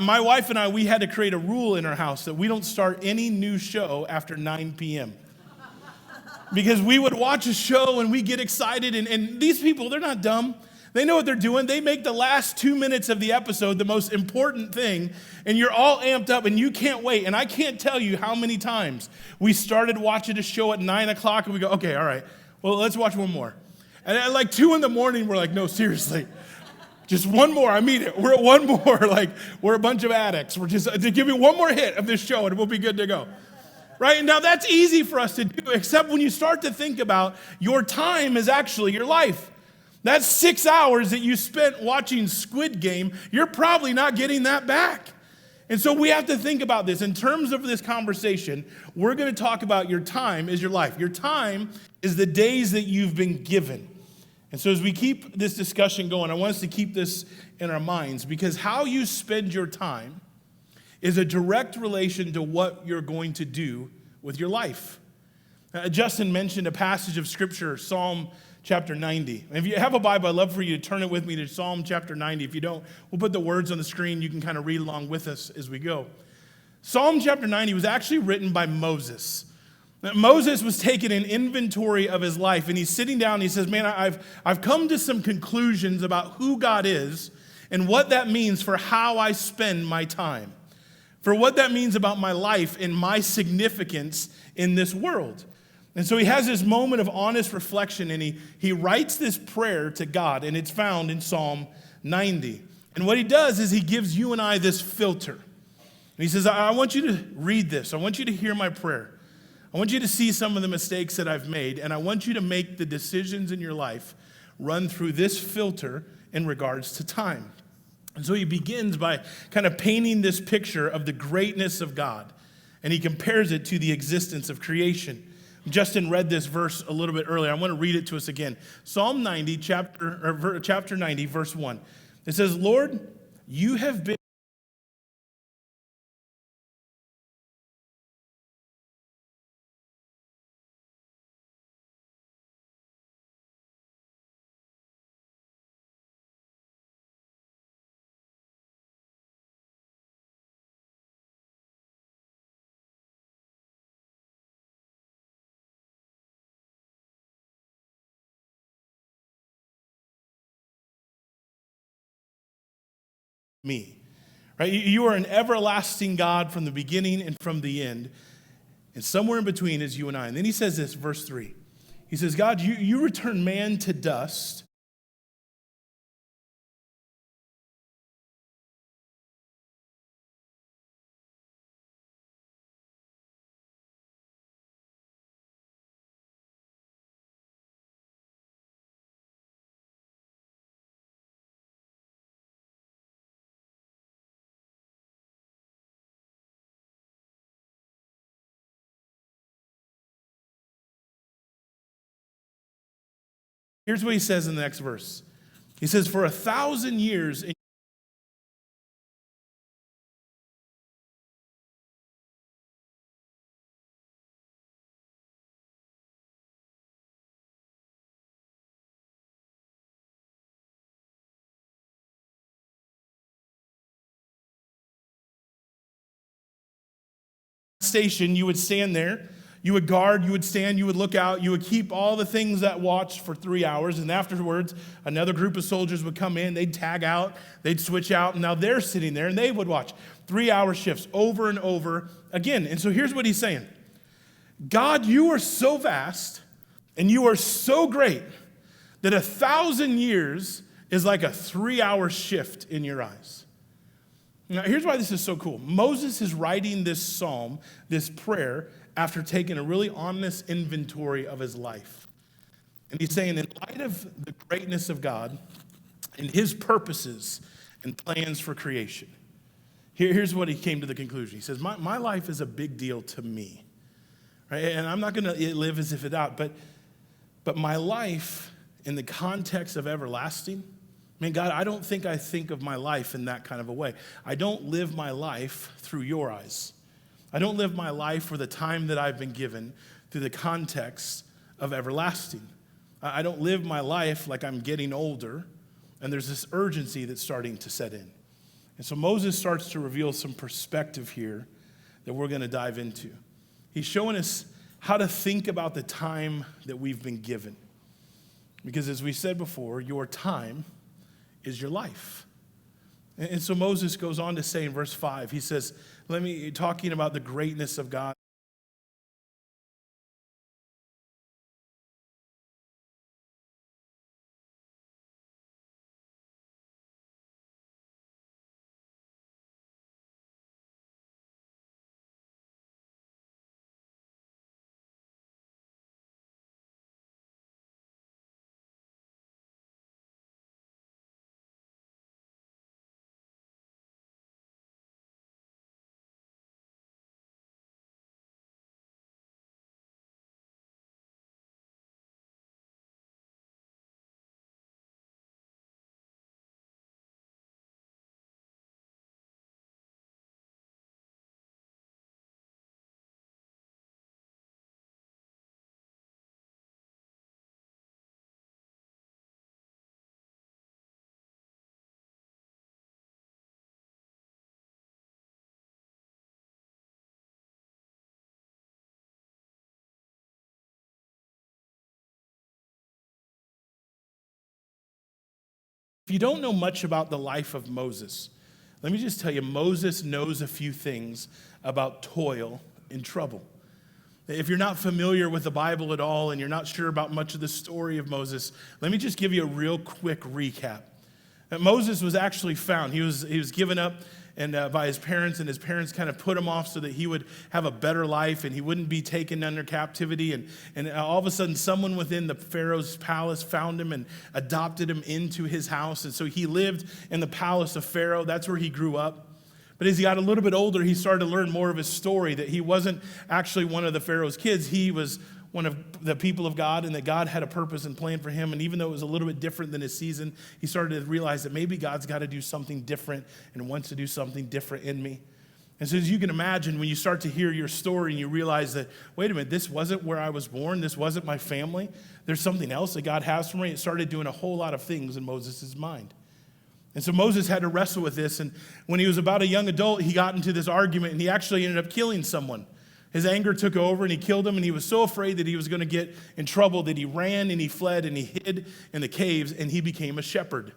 my wife and I, we had to create a rule in our house that we don't start any new show after 9 p.m. Because we would watch a show and we get excited. And these people, they're not dumb. They know what they're doing. They make the last 2 minutes of the episode the most important thing. And you're all amped up and you can't wait. And I can't tell you how many times we started watching a show at 9 o'clock and we go, okay, all right, well, let's watch one more. And at like 2 in the morning, we're like, no, seriously. Just one more, I mean it. We're at one more, like we're a bunch of addicts. We're just, to give me one more hit of this show and we'll be good to go. Right? Now that's easy for us to do, except when you start to think about your time is actually your life. That's 6 hours that you spent watching Squid Game. You're probably not getting that back. And so we have to think about this. In terms of this conversation, we're going to talk about your time is your life. Your time is the days that you've been given. And so as we keep this discussion going, I want us to keep this in our minds, because how you spend your time is a direct relation to what you're going to do with your life. Justin mentioned a passage of Scripture, Psalm chapter 90. And if you have a Bible, I'd love for you to turn it with me to Psalm chapter 90. If you don't, we'll put the words on the screen. You can kind of read along with us as we go. Psalm chapter 90 was actually written by Moses. Moses was taking an inventory of his life, and he's sitting down and he says, man, I've come to some conclusions about who God is and what that means for how I spend my time, for what that means about my life and my significance in this world. And so he has this moment of honest reflection, and he writes this prayer to God, and it's found in Psalm 90. And what he does is he gives you and I this filter. And he says, I want you to read this. I want you to hear my prayer. I want you to see some of the mistakes that I've made, and I want you to make the decisions in your life run through this filter in regards to time. And so he begins by kind of painting this picture of the greatness of God, and he compares it to the existence of creation. Justin read this verse a little bit earlier. I want to read it to us again. Psalm 90, chapter 90, verse 1. It says, Lord, you have been me. Right? You are an everlasting God from the beginning and from the end. And somewhere in between is you and I. And then he says this, verse 3. He says, God, you return man to dust. Here's what he says in the next verse. He says, for 1,000 years, station, you would stand there, you would guard, you would stand, you would look out, you would keep all the things that watched for 3 hours, and afterwards, another group of soldiers would come in, they'd tag out, they'd switch out, and now they're sitting there, and they would watch 3-hour shifts over and over again. And so here's what he's saying. God, you are so vast, and you are so great, that 1,000 years is like a 3-hour shift in your eyes. Now, here's why this is so cool. Moses is writing this psalm, this prayer, after taking a really honest inventory of his life. And he's saying, in light of the greatness of God and his purposes and plans for creation, here's what he came to the conclusion. He says, my life is a big deal to me. Right? And I'm not going to live as if it's out, but my life in the context of everlasting, God, I don't think I think of my life in that kind of a way. I don't live my life through your eyes. I don't live my life for the time that I've been given through the context of everlasting. I don't live my life like I'm getting older, and there's this urgency that's starting to set in. And so Moses starts to reveal some perspective here that we're going to dive into. He's showing us how to think about the time that we've been given. Because as we said before, your time is your life. And so Moses goes on to say in verse 5, he says, talking about the greatness of God. If you don't know much about the life of Moses, let me just tell you, Moses knows a few things about toil and trouble. If you're not familiar with the Bible at all and you're not sure about much of the story of Moses, let me just give you a real quick recap. Moses was actually found. He was given up by his parents, and his parents kind of put him off so that he would have a better life and he wouldn't be taken under captivity. And all of a sudden, someone within the Pharaoh's palace found him and adopted him into his house. And so he lived in the palace of Pharaoh. That's where he grew up. But as he got a little bit older, he started to learn more of his story, that he wasn't actually one of the Pharaoh's kids. He was one of the people of God, and that God had a purpose and plan for him. And even though it was a little bit different than his season, he started to realize that maybe God's got to do something different and wants to do something different in me. And so as you can imagine, when you start to hear your story and you realize that, wait a minute, this wasn't where I was born, this wasn't my family, there's something else that God has for me, it started doing a whole lot of things in Moses' mind. And so Moses had to wrestle with this, and when he was about a young adult, he got into this argument, and he actually ended up killing someone. His anger took over, and he killed him, and he was so afraid that he was going to get in trouble that he ran and he fled and he hid in the caves, and he became a shepherd.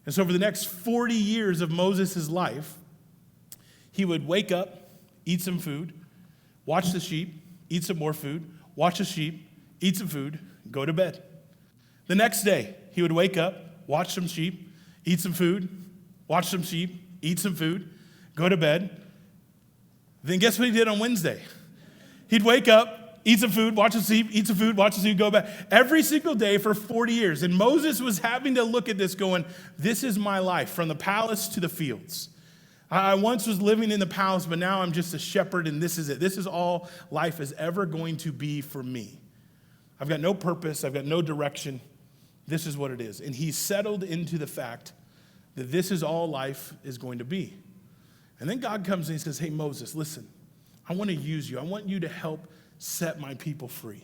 And so for the next 40 years of Moses' life, he would wake up, eat some food, watch the sheep, eat some more food, watch the sheep, eat some food, go to bed. The next day, he would wake up, watch some sheep, eat some food, watch some sheep, eat some food, go to bed. Then guess what he did on Wednesday? He'd wake up, eat some food, watch some sheep, eat some food, watch some sheep, go back. Every single day for 40 years. And Moses was having to look at this going, this is my life, from the palace to the fields. I once was living in the palace, but now I'm just a shepherd, and this is it. This is all life is ever going to be for me. I've got no purpose. I've got no direction. This is what it is. And he settled into the fact that this is all life is going to be. And then God comes and he says, hey, Moses, listen, I want to use you. I want you to help set my people free.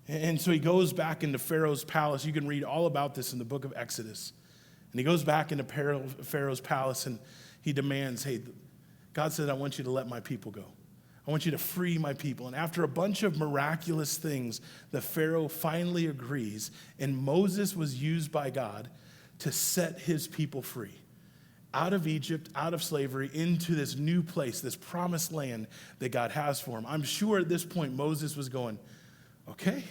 And so he goes back into Pharaoh's palace. You can read all about this in the book of Exodus. And he goes back into Pharaoh's palace, and he demands, hey, God said, I want you to let my people go. I want you to free my people. And after a bunch of miraculous things, the Pharaoh finally agrees, and Moses was used by God to set his people free. Out of Egypt, out of slavery, into this new place, this promised land that God has for him. I'm sure at this point Moses was going, okay,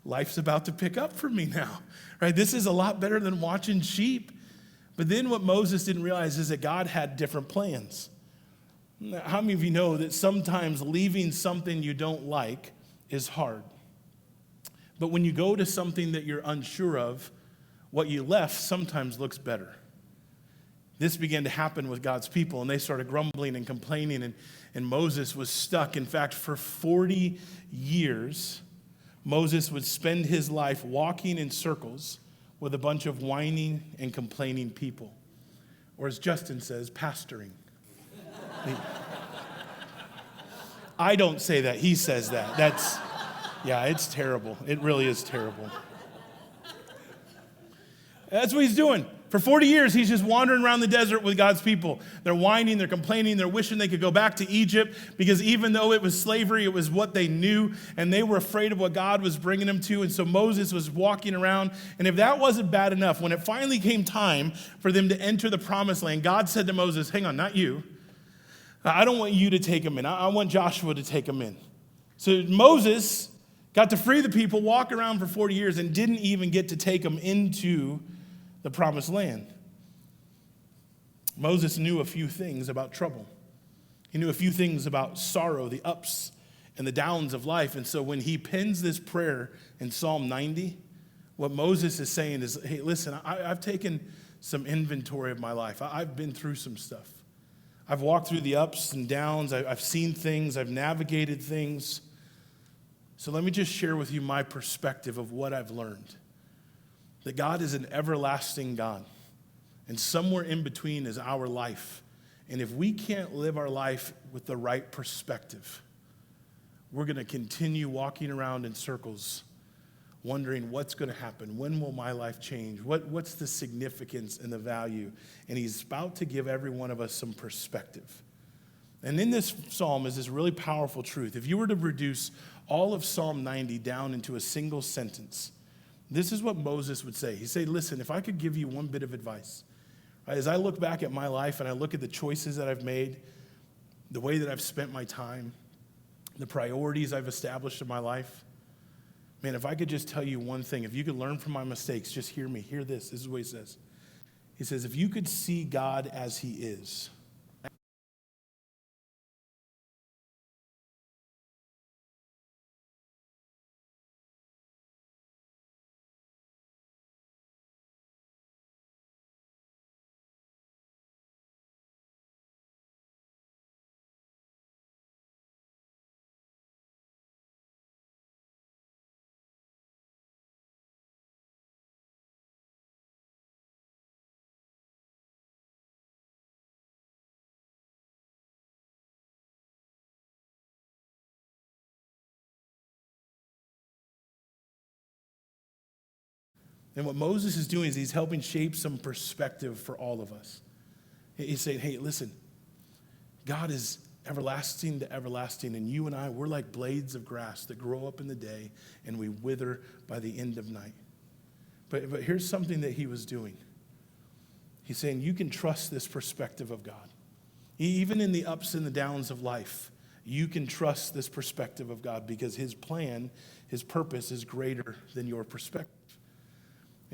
life's about to pick up for me now, right? This is a lot better than watching sheep. But then what Moses didn't realize is that God had different plans. How many of you know that sometimes leaving something you don't like is hard? But when you go to something that you're unsure of, what you left sometimes looks better. This began to happen with God's people, and they started grumbling and complaining, and Moses was stuck. In fact, for 40 years, Moses would spend his life walking in circles with a bunch of whining and complaining people. Or as Justin says, pastoring. I don't say that, he says that. It's terrible. It really is terrible. That's what he's doing. For 40 years, he's just wandering around the desert with God's people. They're whining, they're complaining, they're wishing they could go back to Egypt because even though it was slavery, it was what they knew, and they were afraid of what God was bringing them to. And so Moses was walking around, and if that wasn't bad enough, when it finally came time for them to enter the promised land, God said to Moses, hang on, not you. I don't want you to take them in. I want Joshua to take them in. So Moses got to free the people, walk around for 40 years, and didn't even get to take them into the promised land. Moses knew a few things about trouble. He knew a few things about sorrow, the ups and the downs of life. And so when he pens this prayer in Psalm 90, what Moses is saying is, hey, listen, I've taken some inventory of my life. I've been through some stuff. I've walked through the ups and downs. I've seen things. I've navigated things. So let me just share with you my perspective of what I've learned. That God is an everlasting God. And somewhere in between is our life. And if we can't live our life with the right perspective, we're going to continue walking around in circles, wondering what's going to happen. When will my life change? What's the significance and the value? And he's about to give every one of us some perspective. And in this psalm is this really powerful truth. If you were to reduce all of Psalm 90 down into a single sentence, this is what Moses would say. He'd say, listen, if I could give you one bit of advice, right, as I look back at my life and I look at the choices that I've made, the way that I've spent my time, the priorities I've established in my life, man, if I could just tell you one thing, if you could learn from my mistakes, just hear me, hear this. This is what he says. He says, if you could see God as he is, and what Moses is doing is he's helping shape some perspective for all of us. He's saying, hey, listen, God is everlasting to everlasting, and you and I, we're like blades of grass that grow up in the day and we wither by the end of night. But here's something that he was doing. He's saying you can trust this perspective of God. Even in the ups and the downs of life, you can trust this perspective of God because his plan, his purpose is greater than your perspective.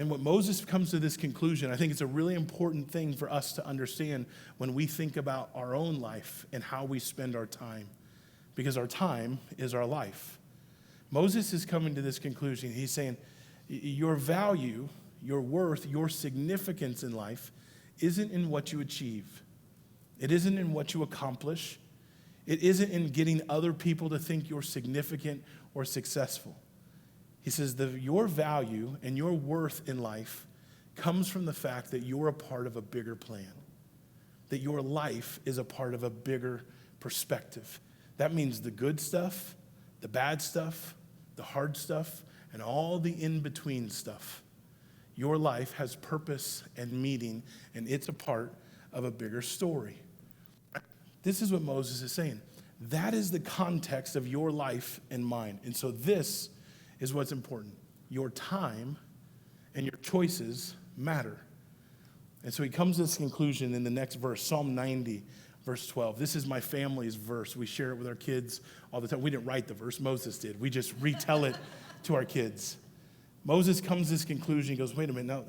And what Moses comes to this conclusion, I think it's a really important thing for us to understand when we think about our own life and how we spend our time, because our time is our life. Moses is coming to this conclusion. He's saying your value, your worth, your significance in life isn't in what you achieve. It isn't in what you accomplish. It isn't in getting other people to think you're significant or successful. He says your value and your worth in life comes from the fact that you're a part of a bigger plan, that your life is a part of a bigger perspective. That means the good stuff, the bad stuff, the hard stuff, and all the in-between stuff. Your life has purpose and meaning, and it's a part of a bigger story. This is what Moses is saying. That is the context of your life and mine. And so this is what's important. Your time and your choices matter. And so he comes to this conclusion in the next verse, Psalm 90, verse 12. This is my family's verse. We share it with our kids all the time. We didn't write the verse, Moses did. We just retell it to our kids. Moses comes to this conclusion. He goes, wait a minute, now,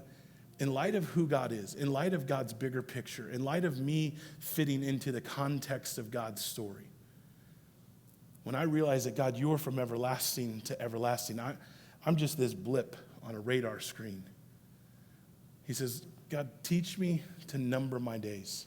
in light of who God is, in light of God's bigger picture, in light of me fitting into the context of God's story, when I realize that, God, you're from everlasting to everlasting, I'm just this blip on a radar screen. He says, God, teach me to number my days.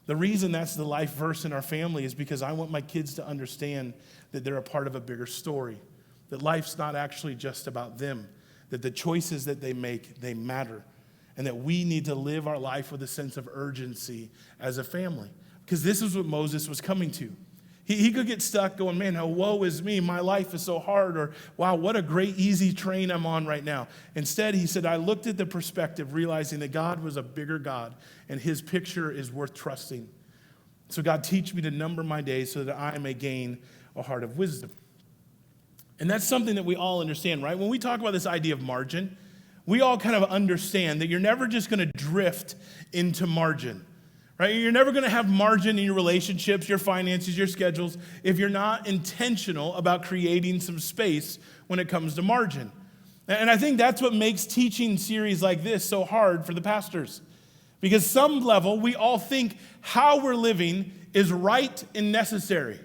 The reason that's the life verse in our family is because I want my kids to understand that they're a part of a bigger story, that life's not actually just about them, that the choices that they make, they matter, and that we need to live our life with a sense of urgency as a family. Because this is what Moses was coming to. He could get stuck going, man, how woe is me, my life is so hard, or wow, what a great easy train I'm on right now. Instead, he said, I looked at the perspective, realizing that God was a bigger God, and his picture is worth trusting. So God, teach me to number my days so that I may gain a heart of wisdom. And that's something that we all understand, right? When we talk about this idea of margin, we all kind of understand that you're never just going to drift into margin. Right? You're never going to have margin in your relationships, your finances, your schedules, if you're not intentional about creating some space when it comes to margin. And I think that's what makes teaching series like this so hard for the pastors. Because some level, we all think how we're living is right and necessary.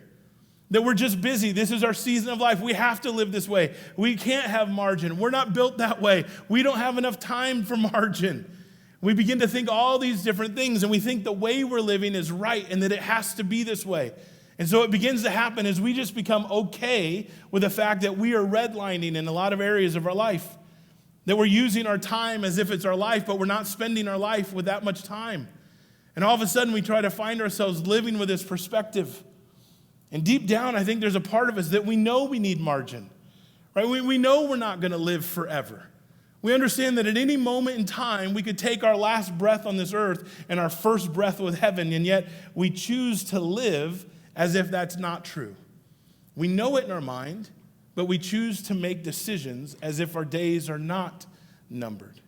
That we're just busy. This is our season of life. We have to live this way. We can't have margin. We're not built that way. We don't have enough time for margin. We begin to think all these different things, and we think the way we're living is right and that it has to be this way. And so what begins to happen is we just become okay with the fact that we are redlining in a lot of areas of our life, that we're using our time as if it's our life, but we're not spending our life with that much time. And all of a sudden, we try to find ourselves living with this perspective. And deep down, I think there's a part of us that we know we need margin, right? We know we're not going to live forever. We understand that at any moment in time, we could take our last breath on this earth and our first breath with heaven, and yet we choose to live as if that's not true. We know it in our mind, but we choose to make decisions as if our days are not numbered.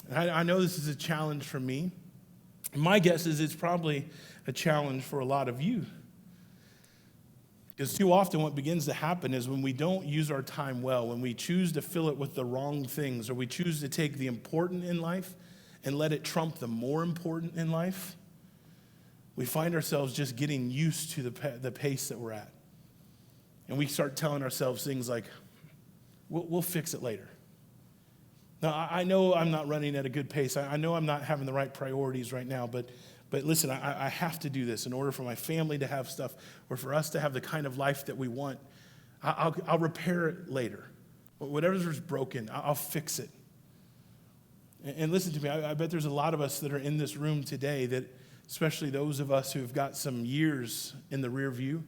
And I know this is a challenge for me. My guess is it's probably a challenge for a lot of you. Because too often what begins to happen is when we don't use our time well, when we choose to fill it with the wrong things, or we choose to take the important in life and let it trump the more important in life, we find ourselves just getting used to the pace that we're at. And we start telling ourselves things like, we'll fix it later. Now, I know I'm not running at a good pace. I know I'm not having the right priorities right now, but listen, I have to do this in order for my family to have stuff or for us to have the kind of life that we want. I'll repair it later. Whatever's broken, I'll fix it. And listen to me, I bet there's a lot of us that are in this room today that, especially those of us who've got some years in the rear view,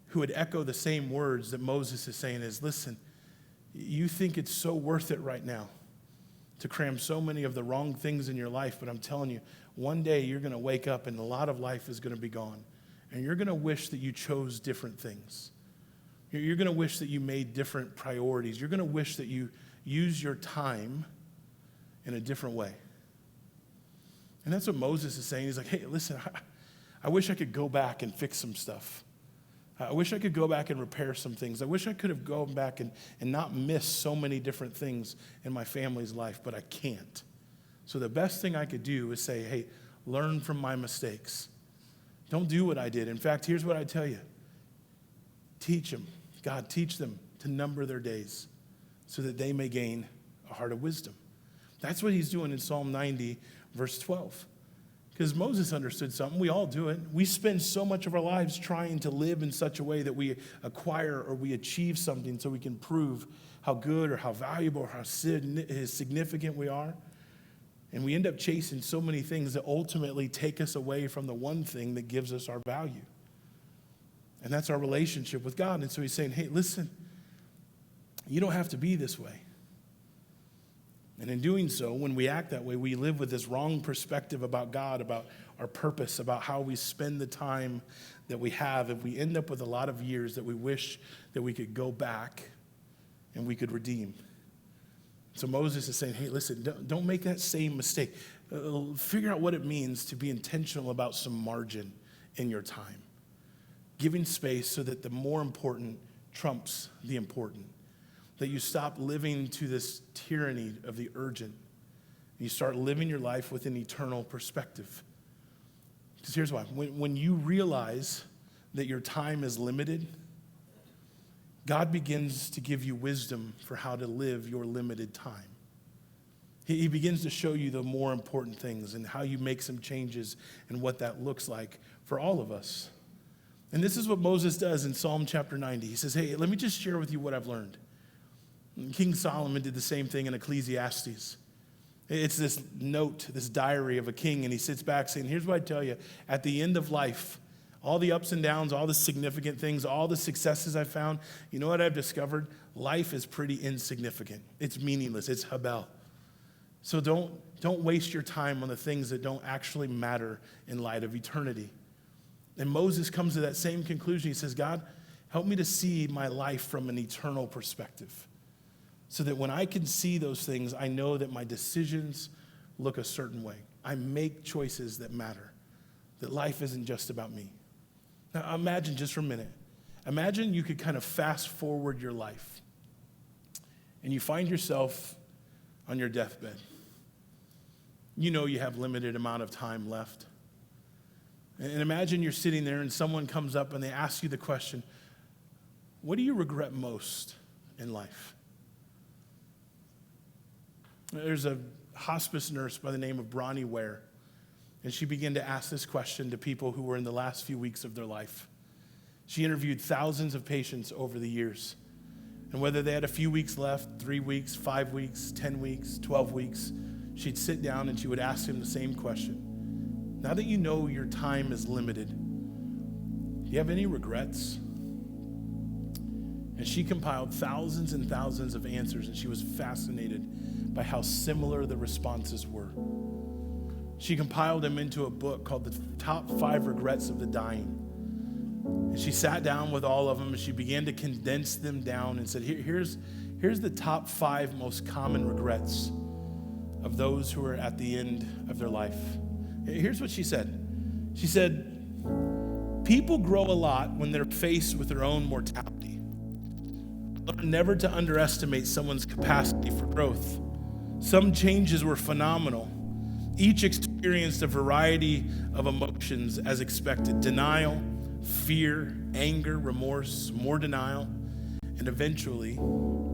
who would echo the same words that Moses is saying is, listen, you think it's so worth it right now to cram so many of the wrong things in your life, but I'm telling you, one day you're going to wake up and a lot of life is going to be gone. And you're going to wish that you chose different things. You're going to wish that you made different priorities. You're going to wish that you use your time in a different way. And that's what Moses is saying. He's like, hey, listen, I wish I could go back and fix some stuff. I wish I could go back and repair some things. I wish I could have gone back and not missed so many different things in my family's life, but I can't. So the best thing I could do is say, hey, learn from my mistakes. Don't do what I did. In fact, here's what I tell you. Teach them. God, teach them to number their days so that they may gain a heart of wisdom. That's what he's doing in Psalm 90, verse 12. Because Moses understood something. We all do it. We spend so much of our lives trying to live in such a way that we acquire or we achieve something so we can prove how good or how valuable or how significant we are. And we end up chasing so many things that ultimately take us away from the one thing that gives us our value. And that's our relationship with God. And so he's saying, hey, listen, you don't have to be this way. And in doing so, when we act that way, we live with this wrong perspective about God, about our purpose, about how we spend the time that we have. If we end up with a lot of years that we wish that we could go back and we could redeem. So Moses is saying, hey, listen, don't make that same mistake. Figure out what it means to be intentional about some margin in your time. Giving space so that the more important trumps the important. That you stop living to this tyranny of the urgent. You start living your life with an eternal perspective. Because here's why. When you realize that your time is limited, God begins to give you wisdom for how to live your limited time. He begins to show you the more important things and how you make some changes and what that looks like for all of us. And this is what Moses does in Psalm chapter 90. He says, hey, let me just share with you what I've learned. And King Solomon did the same thing in Ecclesiastes. It's this note, this diary of a king, and he sits back saying, here's what I tell you. At the end of life, all the ups and downs, all the significant things, all the successes I've found, you know what I've discovered? Life is pretty insignificant. It's meaningless. It's habel. So don't waste your time on the things that don't actually matter in light of eternity. And Moses comes to that same conclusion. He says, God, help me to see my life from an eternal perspective so that when I can see those things, I know that my decisions look a certain way. I make choices that matter, that life isn't just about me. Now, imagine just for a minute. Imagine you could kind of fast forward your life and you find yourself on your deathbed. You know you have limited amount of time left. And imagine you're sitting there and someone comes up and they ask you the question, what do you regret most in life? There's a hospice nurse by the name of Bronnie Ware, and she began to ask this question to people who were in the last few weeks of their life. She interviewed thousands of patients over the years, and whether they had a few weeks left, 3 weeks, 5 weeks, 10 weeks, 12 weeks, she'd sit down and she would ask them the same question. Now that you know your time is limited, do you have any regrets? And she compiled thousands and thousands of answers, and she was fascinated by how similar the responses were. She compiled them into a book called The Top 5 Regrets of the Dying. And she sat down with all of them, and she began to condense them down and said, here's the top 5 most common regrets of those who are at the end of their life. Here's what she said. She said, people grow a lot when they're faced with their own mortality. Learn never to underestimate someone's capacity for growth. Some changes were phenomenal. Each experienced a variety of emotions as expected. Denial, fear, anger, remorse, more denial, and eventually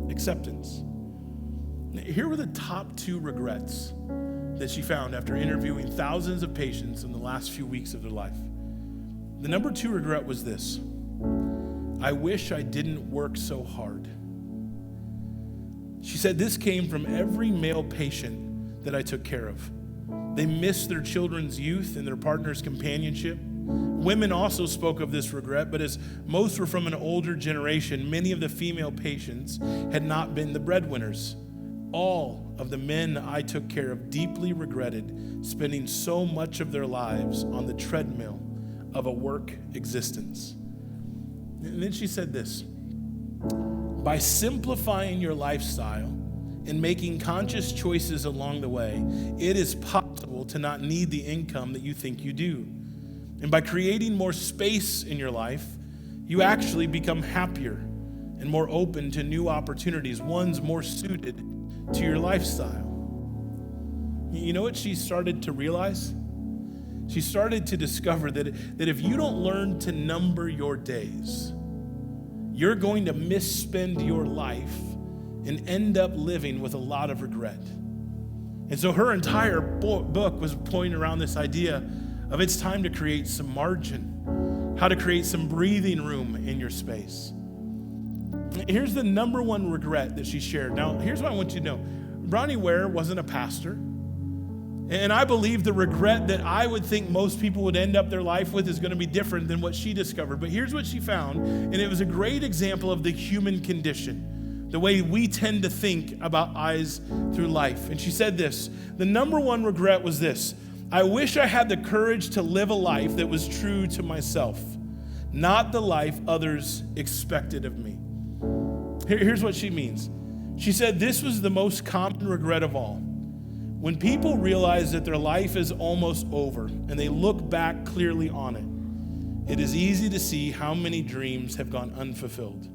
acceptance. Here were the top 2 regrets that she found after interviewing thousands of patients in the last few weeks of their life. The number 2 regret was this: I wish I didn't work so hard. She said this came from every male patient that I took care of. They missed their children's youth and their partner's companionship. Women also spoke of this regret, but as most were from an older generation, many of the female patients had not been the breadwinners. All of the men I took care of deeply regretted spending so much of their lives on the treadmill of a work existence. And then she said this: by simplifying your lifestyle and making conscious choices along the way, it is possible to not need the income that you think you do. And by creating more space in your life, you actually become happier and more open to new opportunities, ones more suited to your lifestyle. You know what she started to realize? She started to discover that if you don't learn to number your days, you're going to misspend your life and end up living with a lot of regret. And so her entire book was pointing around this idea of it's time to create some margin, how to create some breathing room in your space. Here's the number 1 regret that she shared. Now, here's what I want you to know. Bronnie Ware wasn't a pastor. And I believe the regret that I would think most people would end up their life with is going to be different than what she discovered. But here's what she found, and it was a great example of the human condition, the way we tend to think about eyes through life. And she said this: the number 1 regret was this: I wish I had the courage to live a life that was true to myself, not the life others expected of me. Here's what she means. She said this was the most common regret of all. When people realize that their life is almost over and they look back clearly on it, it is easy to see how many dreams have gone unfulfilled.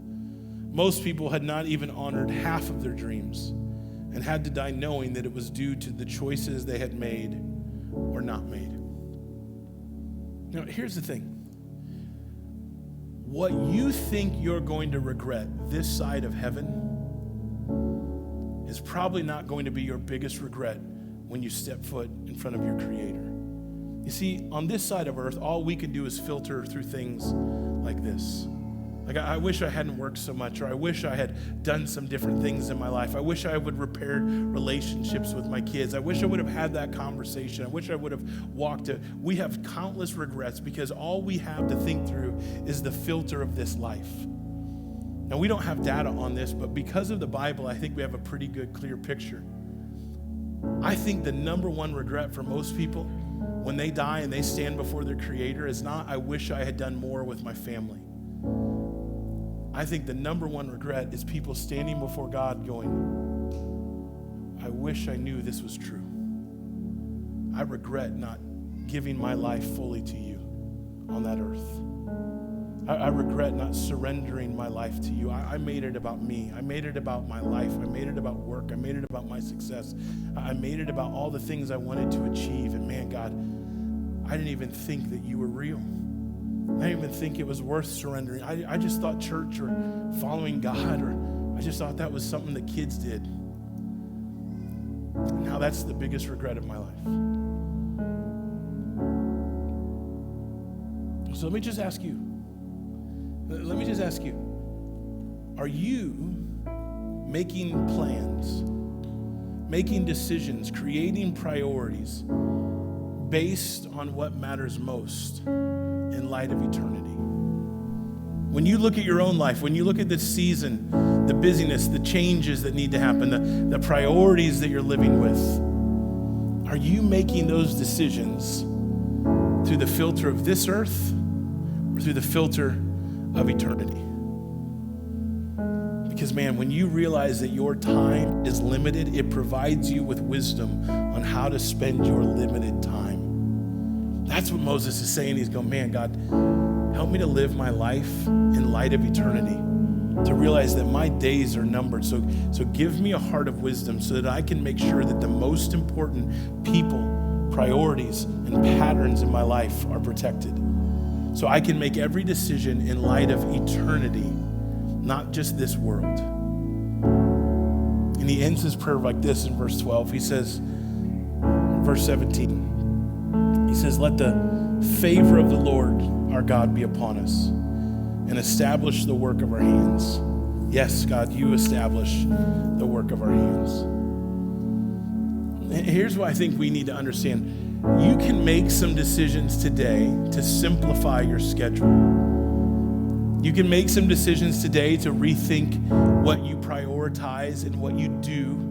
Most people had not even honored half of their dreams and had to die knowing that it was due to the choices they had made or not made. Now, here's the thing. What you think you're going to regret this side of heaven is probably not going to be your biggest regret when you step foot in front of your Creator. You see, on this side of earth, all we can do is filter through things like this. Like, I wish I hadn't worked so much, or I wish I had done some different things in my life. I wish I would repair relationships with my kids. I wish I would have had that conversation. I wish I would have walked it. We have countless regrets because all we have to think through is the filter of this life. Now, we don't have data on this, but because of the Bible, I think we have a pretty good, clear picture. I think the number one regret for most people when they die and they stand before their Creator is not, I wish I had done more with my family. I think the number one regret is people standing before God going, I wish I knew this was true. I regret not giving my life fully to you on that earth. I regret not surrendering my life to you. I made it about me. I made it about my life. I made it about work. I made it about my success. I made it about all the things I wanted to achieve. And man, God, I didn't even think that you were real. I didn't even think it was worth surrendering. I just thought church or following God, or I just thought that was something that kids did. Now that's the biggest regret of my life. So let me just ask you, are you making plans, making decisions, creating priorities based on what matters most in light of eternity? When you look at your own life, when you look at this season, the busyness, the changes that need to happen, the priorities that you're living with, are you making those decisions through the filter of this earth or through the filter of eternity? Because man, when you realize that your time is limited, it provides you with wisdom on how to spend your limited time. That's what Moses is saying. He's going, man, God, help me to live my life in light of eternity, to realize that my days are numbered. So give me a heart of wisdom so that I can make sure that the most important people, priorities, and patterns in my life are protected. So I can make every decision in light of eternity, not just this world. And he ends his prayer like this in verse 12. He says, verse 17, he says, let the favor of the Lord our God be upon us and establish the work of our hands. Yes, God, you establish the work of our hands. And here's what I think we need to understand. You can make some decisions today to simplify your schedule. You can make some decisions today to rethink what you prioritize and what you do.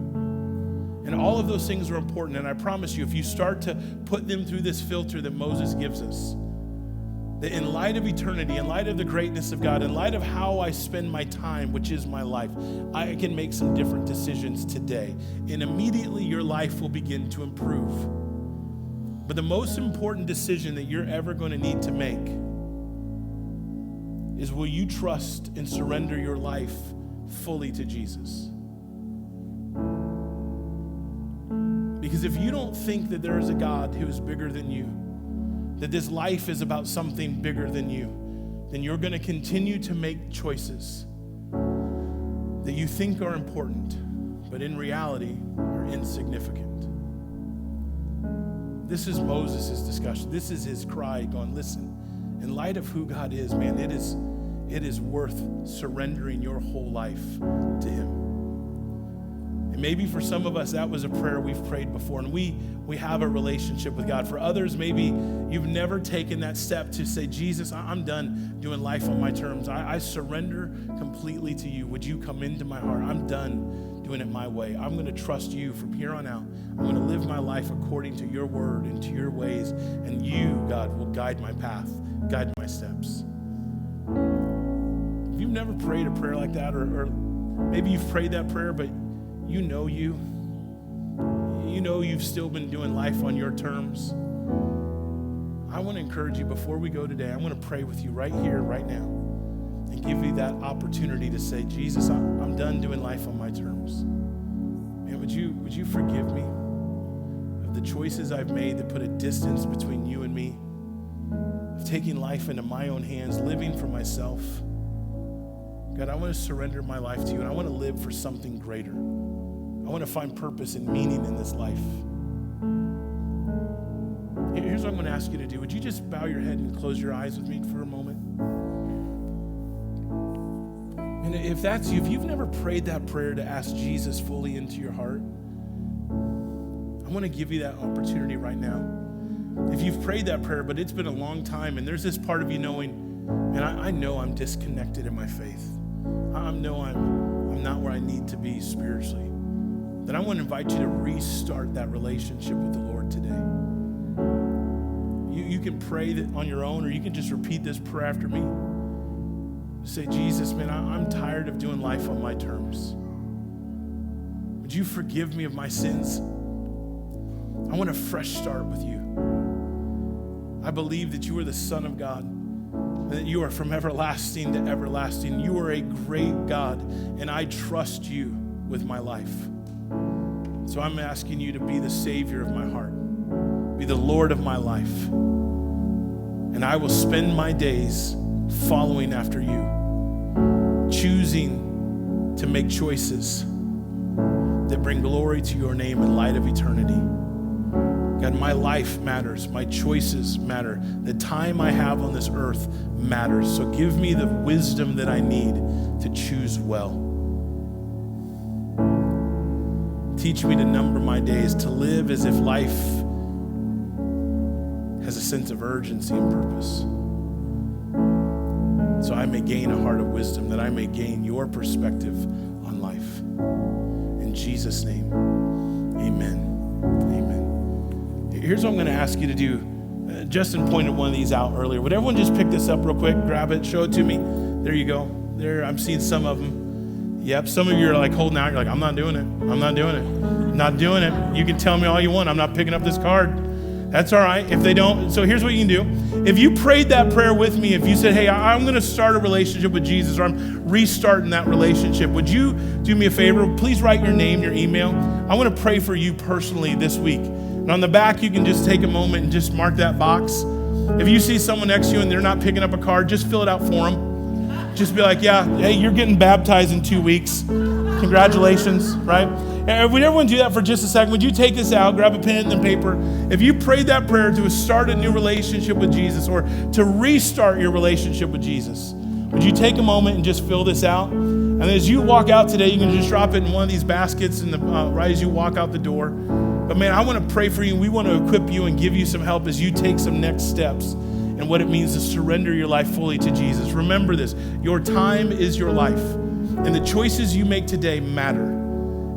And all of those things are important. And I promise you, if you start to put them through this filter that Moses gives us, that in light of eternity, in light of the greatness of God, in light of how I spend my time, which is my life, I can make some different decisions today. And immediately your life will begin to improve. But the most important decision that you're ever going to need to make is, will you trust and surrender your life fully to Jesus? Because if you don't think that there is a God who is bigger than you, that this life is about something bigger than you, then you're going to continue to make choices that you think are important, but in reality are insignificant. This is Moses' discussion. This is his cry going, listen, in light of who God is, man, it is worth surrendering your whole life to him. And maybe for some of us, that was a prayer we've prayed before, and we have a relationship with God. For others, maybe you've never taken that step to say, Jesus, I'm done doing life on my terms. I surrender completely to you. Would you come into my heart? I'm done doing it my way. I'm going to trust you from here on out. I'm going to live my life according to your word and to your ways, and you, God, will guide my path, guide my steps. If you've never prayed a prayer like that, or maybe you've prayed that prayer, but you know you've still been doing life on your terms, I want to encourage you before we go today. I want to pray with you right here, right now, and give you that opportunity to say, Jesus, I'm done doing life on my terms. Man, would you forgive me of the choices I've made that put a distance between you and me, of taking life into my own hands, living for myself. God, I want to surrender my life to you, and I want to live for something greater. I want to find purpose and meaning in this life. Here's what I'm going to ask you to do. Would you just bow your head and close your eyes with me for a moment? And if that's you, if you've never prayed that prayer to ask Jesus fully into your heart, I want to give you that opportunity right now. If you've prayed that prayer, but it's been a long time, and there's this part of you knowing, and I know I'm disconnected in my faith. I know I'm not where I need to be spiritually. Then I want to invite you to restart that relationship with the Lord today. You can pray that on your own, or you can just repeat this prayer after me. Say, Jesus, man, I'm tired of doing life on my terms. Would you forgive me of my sins? I want a fresh start with you. I believe that you are the Son of God, and that you are from everlasting to everlasting. You are a great God, and I trust you with my life. So I'm asking you to be the Savior of my heart, be the Lord of my life, and I will spend my days following after you, choosing to make choices that bring glory to your name in light of eternity. God, my life matters. My choices matter. The time I have on this earth matters. So give me the wisdom that I need to choose well. Teach me to number my days, to live as if life has a sense of urgency and purpose. So I may gain a heart of wisdom, that I may gain your perspective on life. In Jesus' name, amen. Amen. Here's what I'm going to ask you to do. Justin pointed one of these out earlier. Would everyone just pick this up real quick? Grab it, show it to me. There you go. There, I'm seeing some of them. Yep, some of you are like holding out. You're like, I'm not doing it. I'm not doing it. I'm not doing it. You can tell me all you want. I'm not picking up this card. That's all right. If they don't, so here's what you can do. If you prayed that prayer with me, if you said, hey, I'm going to start a relationship with Jesus, or I'm restarting that relationship, would you do me a favor? Please write your name, your email. I want to pray for you personally this week. And on the back, you can just take a moment and just mark that box. If you see someone next to you and they're not picking up a card, just fill it out for them. Just be like, yeah, hey, you're getting baptized in 2 weeks. Congratulations, right? And would everyone do that for just a second? Would you take this out, grab a pen and paper? If you prayed that prayer to start a new relationship with Jesus, or to restart your relationship with Jesus, would you take a moment and just fill this out? And as you walk out today, you can just drop it in one of these baskets right as you walk out the door. But man, I want to pray for you. We want to equip you and give you some help as you take some next steps and what it means to surrender your life fully to Jesus. Remember this, your time is your life, and the choices you make today matter.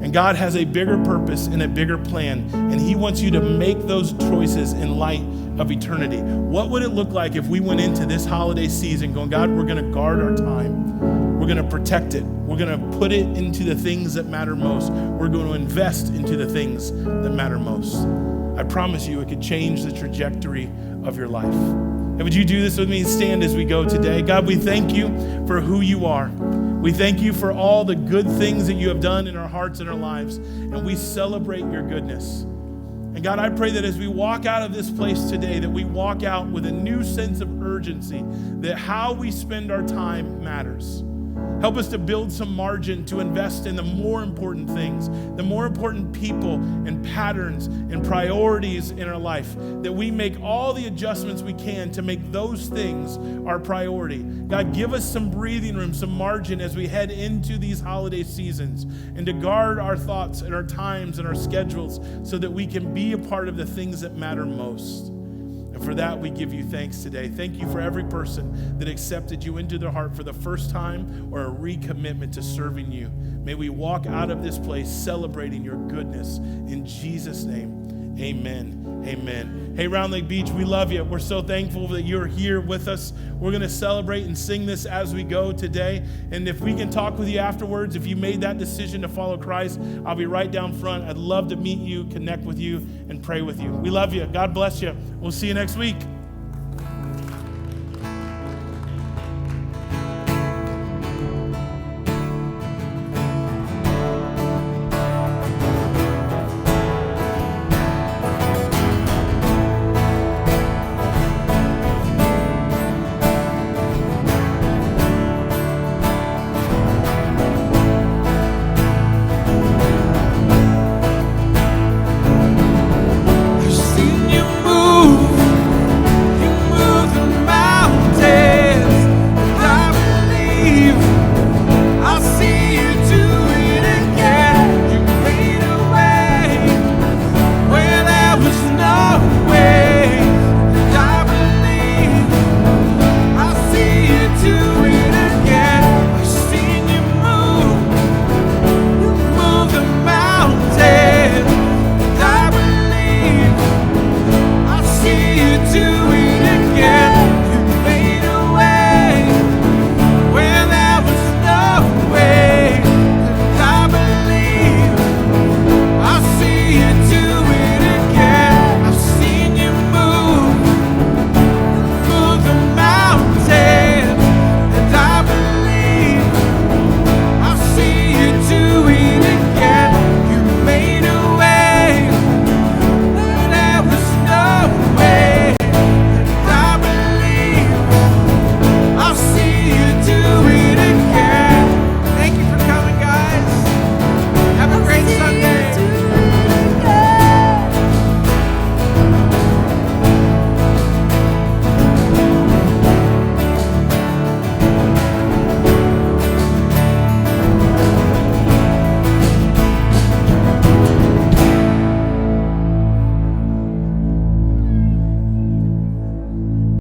And God has a bigger purpose and a bigger plan, and he wants you to make those choices in light of eternity. What would it look like if we went into this holiday season going, God, we're going to guard our time. We're going to protect it. We're going to put it into the things that matter most. We're going to invest into the things that matter most. I promise you it could change the trajectory of your life. And would you do this with me? Stand as we go today. God, we thank you for who you are. We thank you for all the good things that you have done in our hearts and our lives, and we celebrate your goodness. And God, I pray that as we walk out of this place today, that we walk out with a new sense of urgency, that how we spend our time matters. Help us to build some margin to invest in the more important things, the more important people and patterns and priorities in our life, that we make all the adjustments we can to make those things our priority. God, give us some breathing room, some margin as we head into these holiday seasons, and to guard our thoughts and our times and our schedules so that we can be a part of the things that matter most. And for that, we give you thanks today. Thank you for every person that accepted you into their heart for the first time, or a recommitment to serving you. May we walk out of this place celebrating your goodness. In Jesus' name, amen. Amen. Hey, Round Lake Beach, we love you. We're so thankful that you're here with us. We're going to celebrate and sing this as we go today. And if we can talk with you afterwards, if you made that decision to follow Christ, I'll be right down front. I'd love to meet you, connect with you, and pray with you. We love you. God bless you. We'll see you next week.